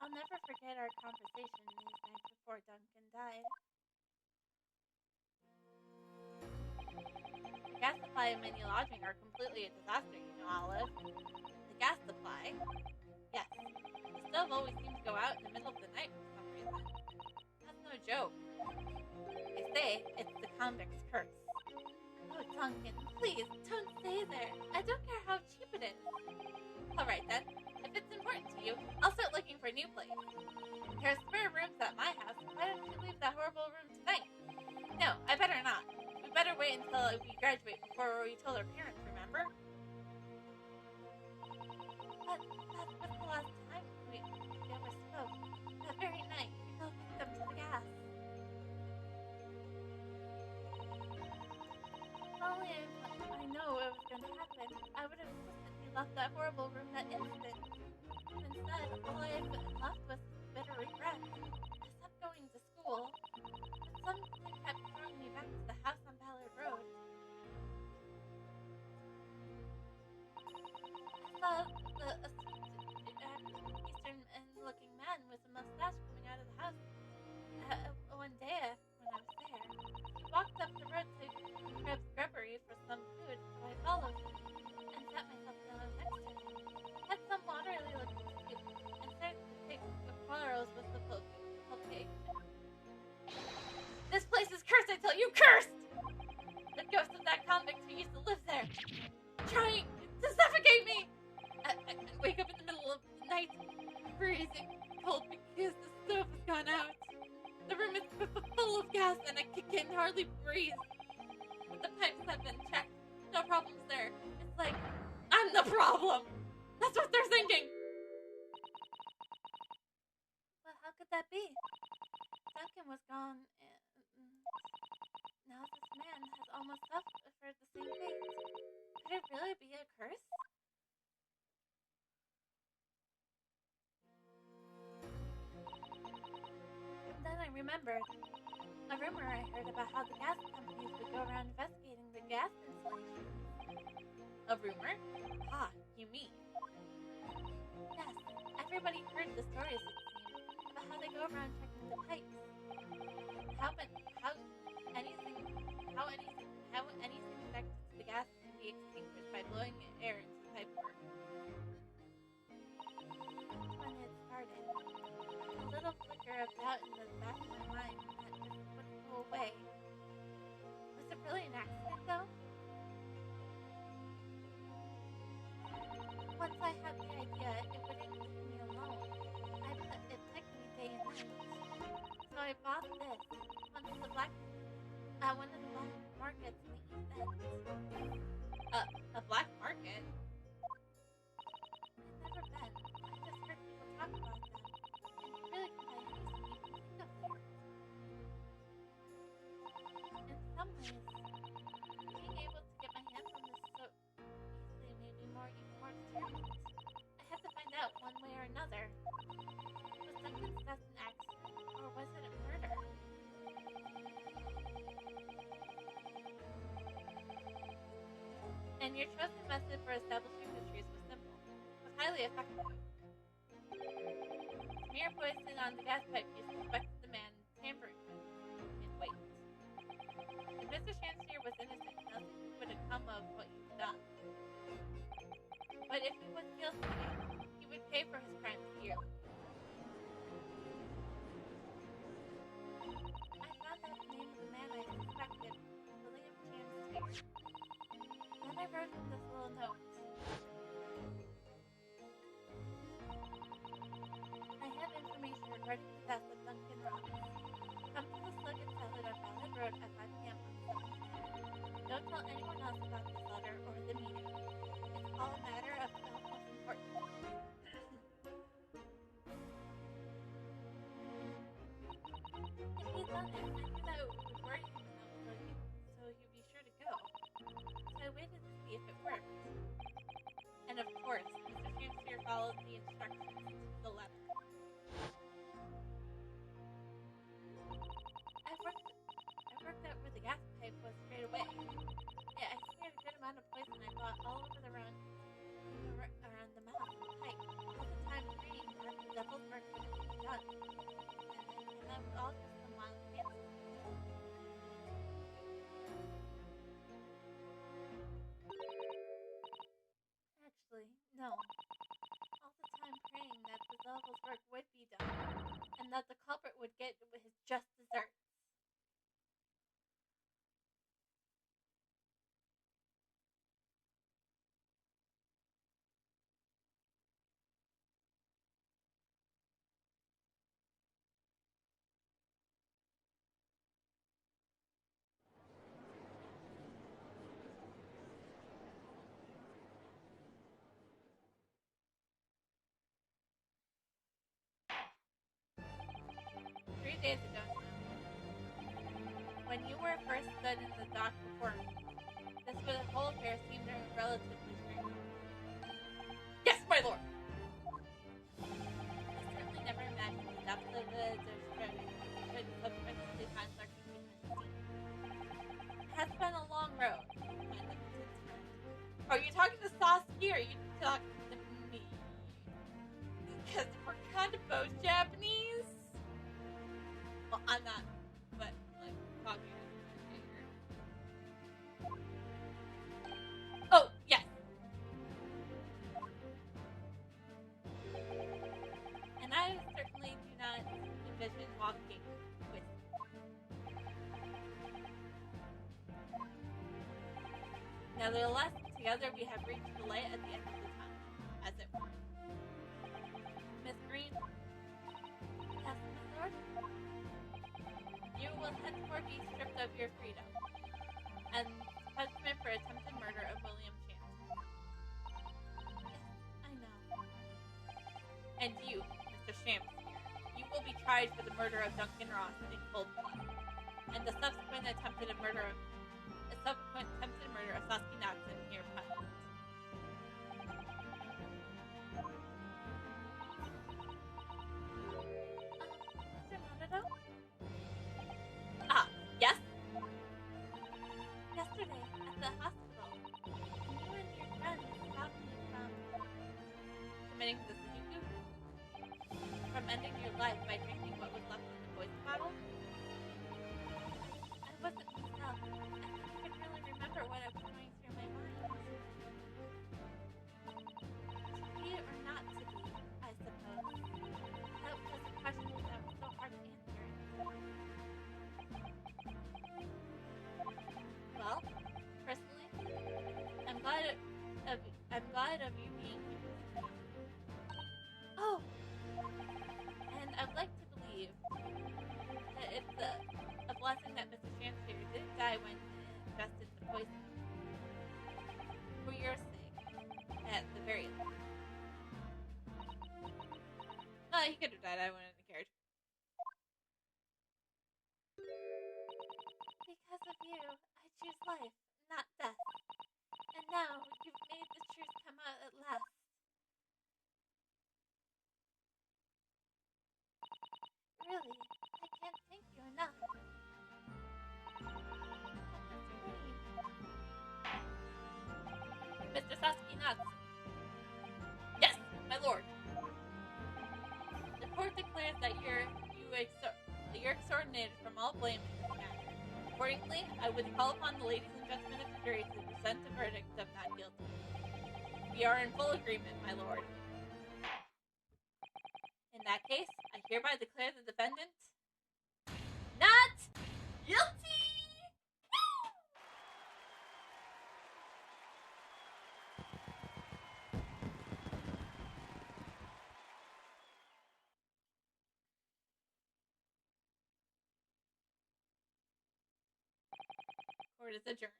I'll never forget our conversation these nights before Duncan died.
The gas supply and menu lodging are completely a disaster, you know, Olive. The gas supply? Yes. The stove always seems to go out in the middle of the night for some reason. That's no joke. They say it's the convict's curse.
Oh, Duncan, please, don't stay there. I don't care how cheap it is.
Alright then. If it's important to you, I'll start looking for a new place. There are spare rooms at my house. Why don't you leave that horrible room tonight? No, I better not. We better wait until we graduate before we tell our parents, remember?
But that was the last time we ever spoke. That very night, you fell victim to the gas. If only I know what was going to happen, I would have instantly left that horrible room that instant. Instead, all I had left was bitter regret. I stopped going to school, but something kept drawing me back to the house on Ballard Road. I saw a sweet, eastern-looking man with a mustache coming out of the house when almost suffered the same fate. Could it really be a curse? And then I remembered a rumor I heard about how the gas companies would go around investigating the gas installations.
A rumor?
Ah, you mean? Yes, everybody heard the stories, it seemed, about how they go around checking the pipes. How anything connected to the gas can be extinguished by blowing air into the pipe work. That's when it started. A little flicker of doubt in the back of my mind that just wouldn't go away. Was it really an accident, though? Once I had the idea, it wouldn't leave me alone. It took me day and night. So I bought this one of the black markets in the East End.
A black market?
I've never been. I just heard people talk about them. And you really can buy anything you can think of there. In some ways, being able to get my hands on this so easily made me even more determined. I had to find out one way or another. Was Duncan's death an accident, or was it a murder? And your chosen method for establishing the truth was simple, but highly effective. Mere poisoning on the gas pipe you suspected the man tampering with, and wait. If Mr. Shamsier was innocent, nothing would have come of what you've done. But if he was guilty, he would pay for his crimes dearly. I found out the name of the man I suspected, William Shamsier. Then I wrote him this little note. I have information regarding the death of Duncan Ross. Come to the Slug and Salad on Ballad Road at 5 p.m. on the 17th. Don't tell anyone else about this letter or the meeting. It's all a matter of utmost importance. If he'd done it, I knew that it would worry him enough so he'd be sure to go. So I waited to see if it worked. And of course, Mr. Shamsier followed the instructions to the letter. I worked out where the gas pipe was straight away. Yeah, I smeared a good amount of poison I bought all over around the mouth of the pipe, all the time praying that the devil's work wouldn't be done. And that was all just some mild fancy. Actually, no. All the time praying that the devil's work would be done, and that the culprit would get his just desserts. Days ago now, when you were first stood in the dock before me, this whole affair seemed relatively strange.
Yes, my lord!
I certainly never imagined the depth of the disturbance could subsequently find lurking behind the scenes. It has been a long road, my limited friend.
Are you talking to Sasuke or are you talking to me? Because we're kind of both Japanese. Well, I'm not, but like talking to here. Oh, yes.
And I certainly do not envision walking with you. Nevertheless, together we have reached the light at the end of the tunnel, as it were. Miss Green? Yes, my lord? You will henceforth be stripped of your freedom, and punishment for attempted murder of William Chance. Yes, I know.
And you, Mr. Shamsier, you will be tried for the murder of Duncan Ross in cold blood, and the subsequent attempted murder of
Yesterday, at the hospital, you and your friend stopped me from
Committing the Sudoku? From ending your life by drinking what was left in the poison bottle?
I wasn't myself. I couldn't really remember what was going through my mind. To be or not to be, I suppose. That was a question that was so hard to answer.
Well, personally, I'm glad of you being here.
Oh! And I'd like to believe
That it's a blessing that Mr. Chancellor didn't die when he ingested the poison. For your sake, at the very least. Well, he could have died. I wouldn't have cared.
because of you, I choose life, not death. And now you've made the truth come out at last. Really, I can't thank you enough.
Mr. Sasuke nods. Yes, my lord. The court declares that you're exonerated from all blame in this matter. Accordingly, I would call upon the ladies and gentlemen of the jury to present a verdict of not guilty. We are in full agreement, my lord. In that case, I hereby declare the defendant not guilty! Court is adjourned.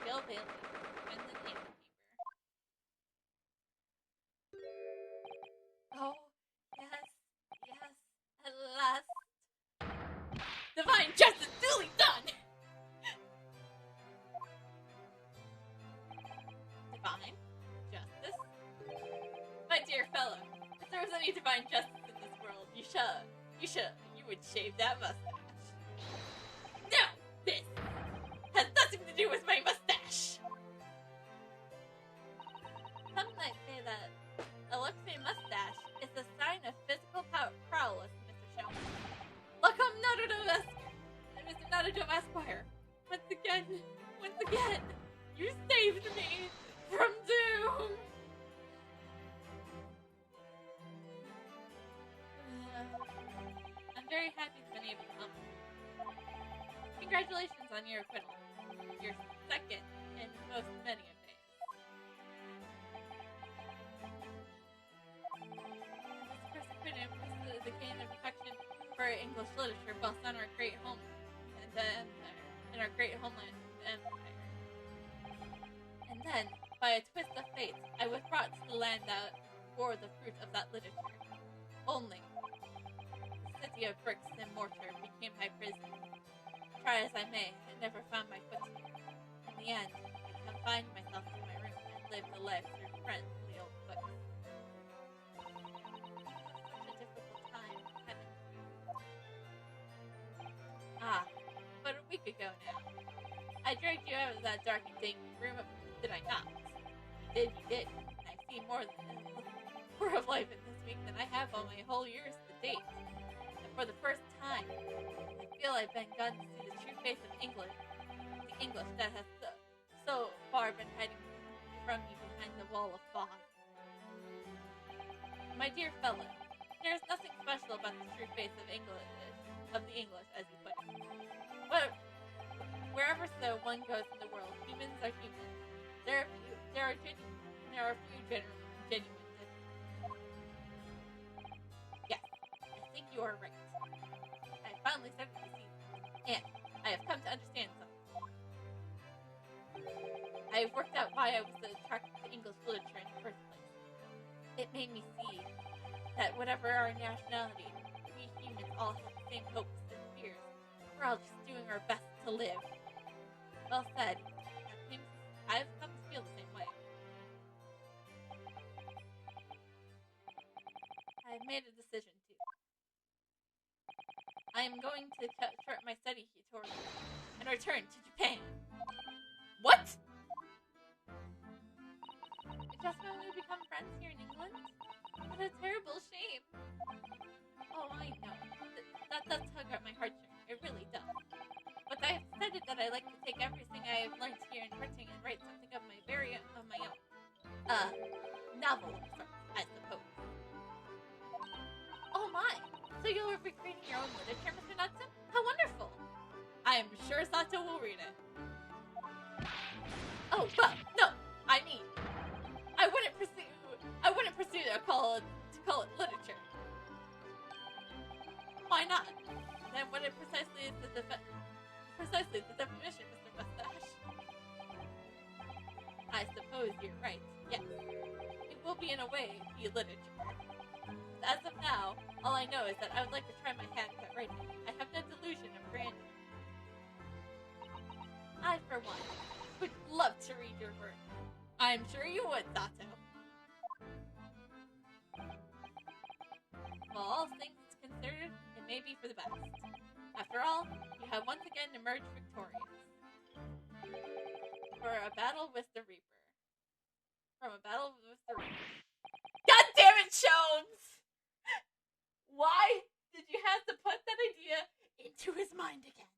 Bill Bailey, defendant and keeper.
Oh, yes, at last.
Divine justice duly done! Divine justice? My dear fellow, if there was any divine justice in this world, you would shave that mustache. No! This has nothing to do with my mustache!
Some might say that a luxury mustache is a sign of physical prowess, Mr. Shelby.
Welcome, Mr. Nadadome Esquire. Once again, you saved me from doom! I'm very happy to have been able to help you. Congratulations on your acquittal. Your second in most many a days. This first acquittal was the gain of affection for English literature, both on our great home and in our great homeland empire. And then, by a twist of fate, I was brought to the land that bore the fruit of that literature. Only, the city of bricks and mortar became my prison. Try as I may, I never found my foot here. In the end, I confined myself to my room and lived a life through friendly old books. Such a difficult time, haven't you? Ah, but a week ago now. I dragged you out of that dark and dangerous room, did I not? You did. I've seen more of life in this week than I have all my whole years to date. And for the first time, I feel I've begun to see the true face of England. The English that has so far been hiding from you behind the wall of fog. My dear fellow, there is nothing special about the true face of the English, as you put it. But wherever one goes in the world, humans are humans. There are few genuine. Yes, I think you are right. I finally started to see, and I have come to understand something. I have worked out why I was attracted to English literature in the first place. It made me see that whatever our nationality, we humans all have the same hopes and fears. We're all just doing our best to to live. Well said. I've come to feel the same way. I've made a decision too. I am going to cut short my study tour and return to Japan. What? Just when we become friends here in England? What a terrible shame. Oh, I know. That does tug at my heartstrings. It really does. But I have decided that I like to take everything I have learned here in printing and write something of my own. Novel of sorts, I suppose. Oh my! So you'll be creating your own literature, Mr. Knudsen? How wonderful! I am sure Sato will read it. Oh, well, no! I mean, I wouldn't pursue to call it literature. Why not? Then what it precisely is the definition, Mr. Mustache. I suppose you're right. Yes, it will be in a way be literature. As of now, all I know is that I would like to try my hand at writing. I have no delusion of grandeur. I, for one, would love to read your work. I'm sure you would, Sato. Well, all things considered, it may be for the best. After all, you have once again emerged victorious. For a battle with the Reaper. From a battle with the Reaper. God damn it, Sholmes! Why did you have to put that idea into his mind again?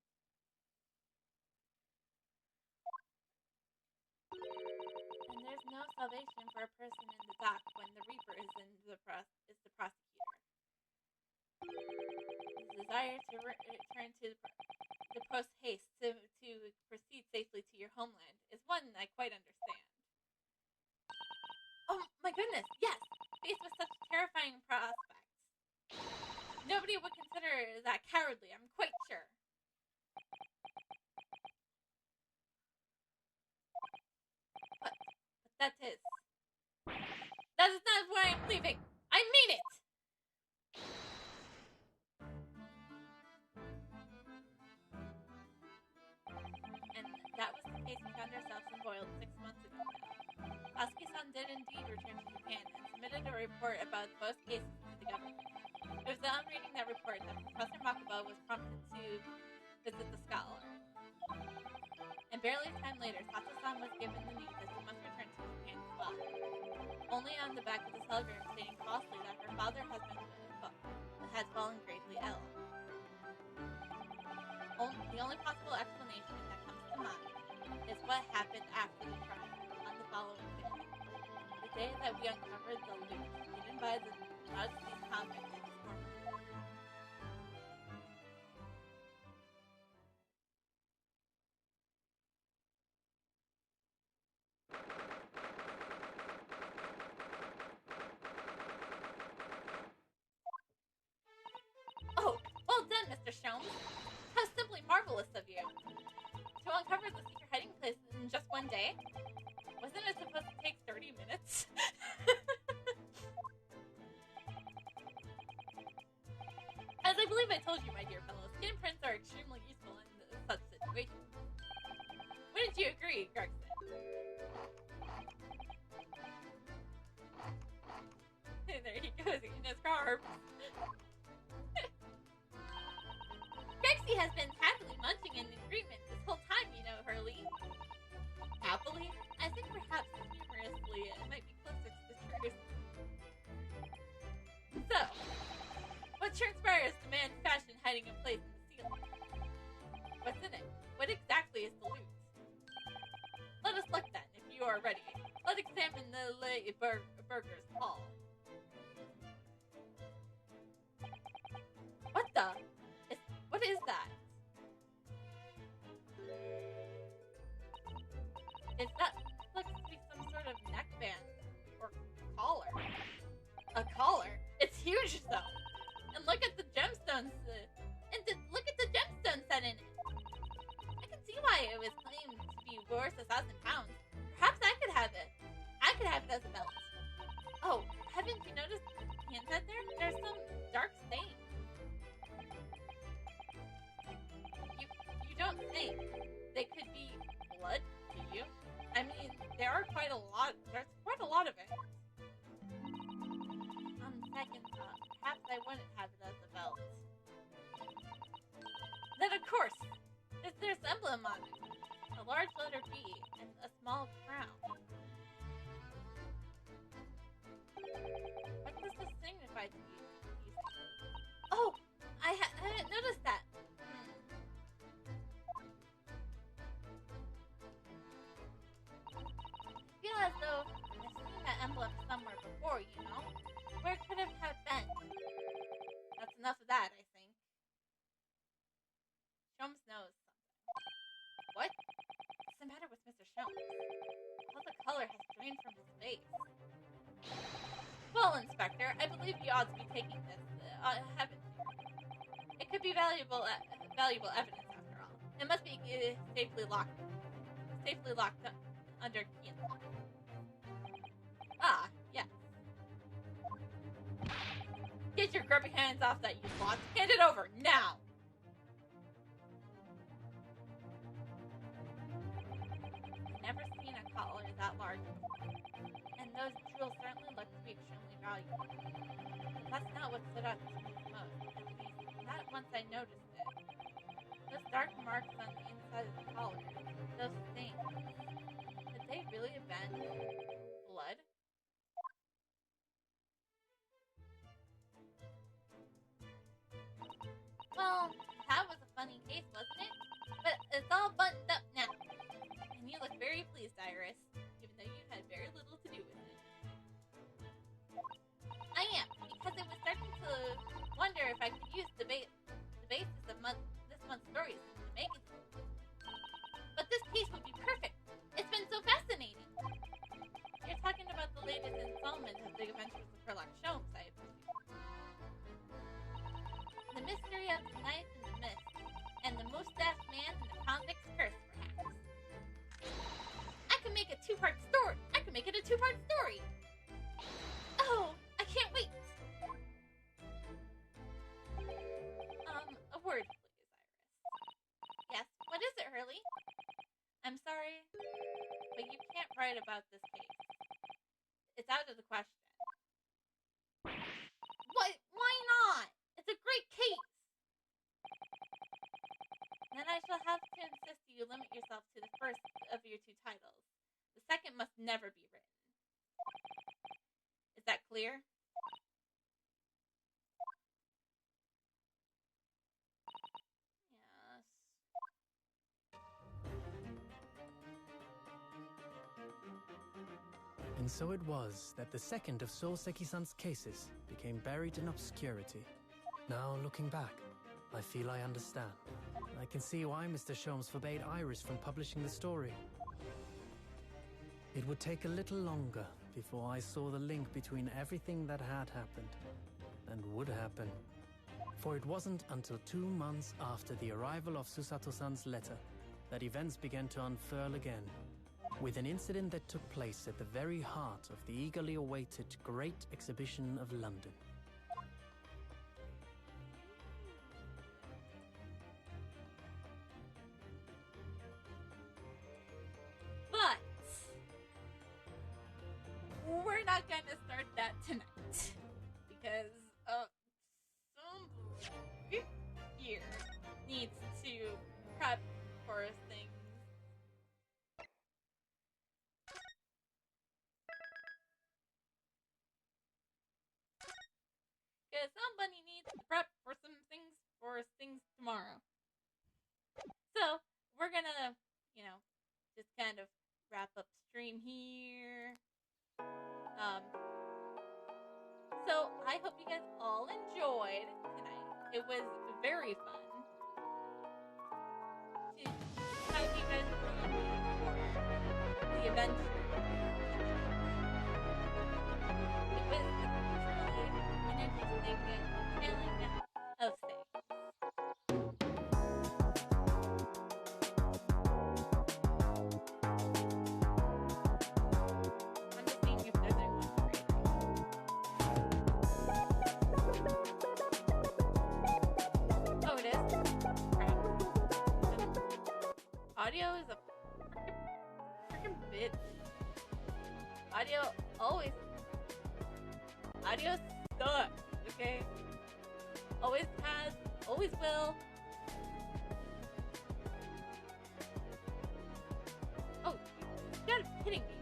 And there's no salvation for a person in the dock when the Reaper is the prosecutor. The desire to return to the post haste to proceed safely to your homeland is one I quite understand. Oh my goodness, yes! Faced with such terrifying prospects. Nobody would consider that cowardly, I'm quite sure. But that is not why I'm leaving. I mean it! And that was the case we found ourselves embroiled 6 months ago now. Asuki-san did indeed return to Japan and submitted a report about both cases to the government. It was on reading that report that Professor Makuba was prompted to visit the scholar. And barely a time later, Sato-san was given the news that she must return to Japan as well. Only on the back of the telegram stating falsely that her father had fallen gravely ill. The only possible explanation that comes to mind is what happened after the trial on the following day. The day that we uncovered the loot hidden by the Nazi convict in his corner. Oh, well done, Mr. Sholmes. How simply marvelous of you. To uncover the secret hiding place in just one day? Wasn't it supposed to take 30 minutes? As I believe I told you, my dear fellow, skin prints are extremely useful in such situations. Wouldn't you agree, Gregson? There he goes in his car. Grexy has been happily munching in agreement this whole time, you know, Hurley. Happily? I think perhaps humorously it might be closer to the truth. So, what transpires the man's fashion hiding in place in the ceiling? What's in it? What exactly is the loot? Let us look then, if you are ready. Let's examine the Burger's Hall. What the? What is that? That looks to be some sort of neckband or collar. A collar? It's huge though. And look at the gemstones. Look at the gemstones set in it. I can see why it was claimed to be worth 1,000 pounds. Perhaps I could have it. I could have it as a belt. Oh, haven't you noticed the inside there? There's some dark stain. You don't think they could be blood to you. I mean, there are quite a lot. There's quite a lot of it. On second thought, perhaps I wouldn't have it as a belt. Then, of course, it's their emblem on it. A large letter B and a small crown. What does this signify to you? Oh, I hadn't noticed that. I feel as though I've seen that emblem somewhere before, you know? Where could it have been? That's enough of that, I think. Sholmes knows something. What? What's the matter with Mr. Sholmes? All the color has drained from his face. Well, Inspector, I believe you ought to be taking this, haven't you? It could be valuable evidence after all. It must be safely locked under key and lock. Ah, yes. Get your grubby hands off that, you lot. Hand it over, now! I've never seen a collar that large before. And those jewels certainly look to be extremely valuable. But that's not what stood out to me the most. At least, not once I noticed it. Those dark marks on the inside of the collar, those stains, could they really have been blood? Well, that was a funny case, wasn't it? But it's all buttoned up now. And you look very pleased, Iris, even though you had very little to do with it. I am, because I was starting to wonder if I could use the basis of this month's stories in the magazine. But this case would be perfect. It's been so fascinating. You're talking about the latest installment of the Adventures of Sherlock Holmes, I presume. The mystery of the knife in the mist, and the mustached man and the convict's curse, perhaps. I can make a two-part story. Oh, I can't wait. A word, please, Iris. Yes, what is it, Hurley? I'm sorry, but you can't write about this case. It's out of the question. What? Why not? It's a great case. Then I shall have to insist you limit yourself to the first of your two titles. The second must never be written. Is that clear? Yes.
And so it was that the second of Soseki-san's cases became buried in obscurity. Now, looking back, I feel I understand. I can see why Mr. Sholmes forbade Iris from publishing the story. It would take a little longer before I saw the link between everything that had happened and would happen. For it wasn't until 2 months after the arrival of Susato-san's letter that events began to unfurl again, with an incident that took place at the very heart of the eagerly awaited Great Exhibition of London.
We're not gonna start that tonight because somebody here needs to prep for things. Because somebody needs to prep for some things tomorrow. So we're gonna, just kind of wrap up stream here. So I hope you guys all enjoyed tonight. It was very fun to have you guys join me for the adventure. It was truly an interesting feeling of things. Audio is a freaking bitch. Audio always sucks, okay? Always has, always will. Oh, you gotta be kidding me.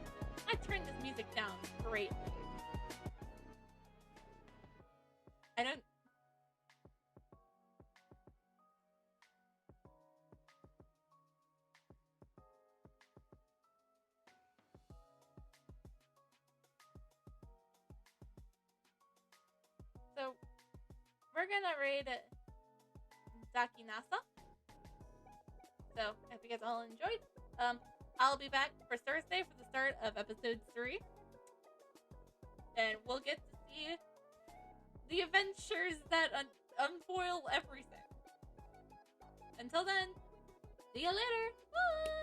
I turned this music down greatly. I don't... So, we're gonna raid Dakinasa. So, I hope you guys all enjoyed. I'll be back for Thursday for the start of episode 3. And we'll get to see the adventures that unfoil everything. Until then, see you later. Bye!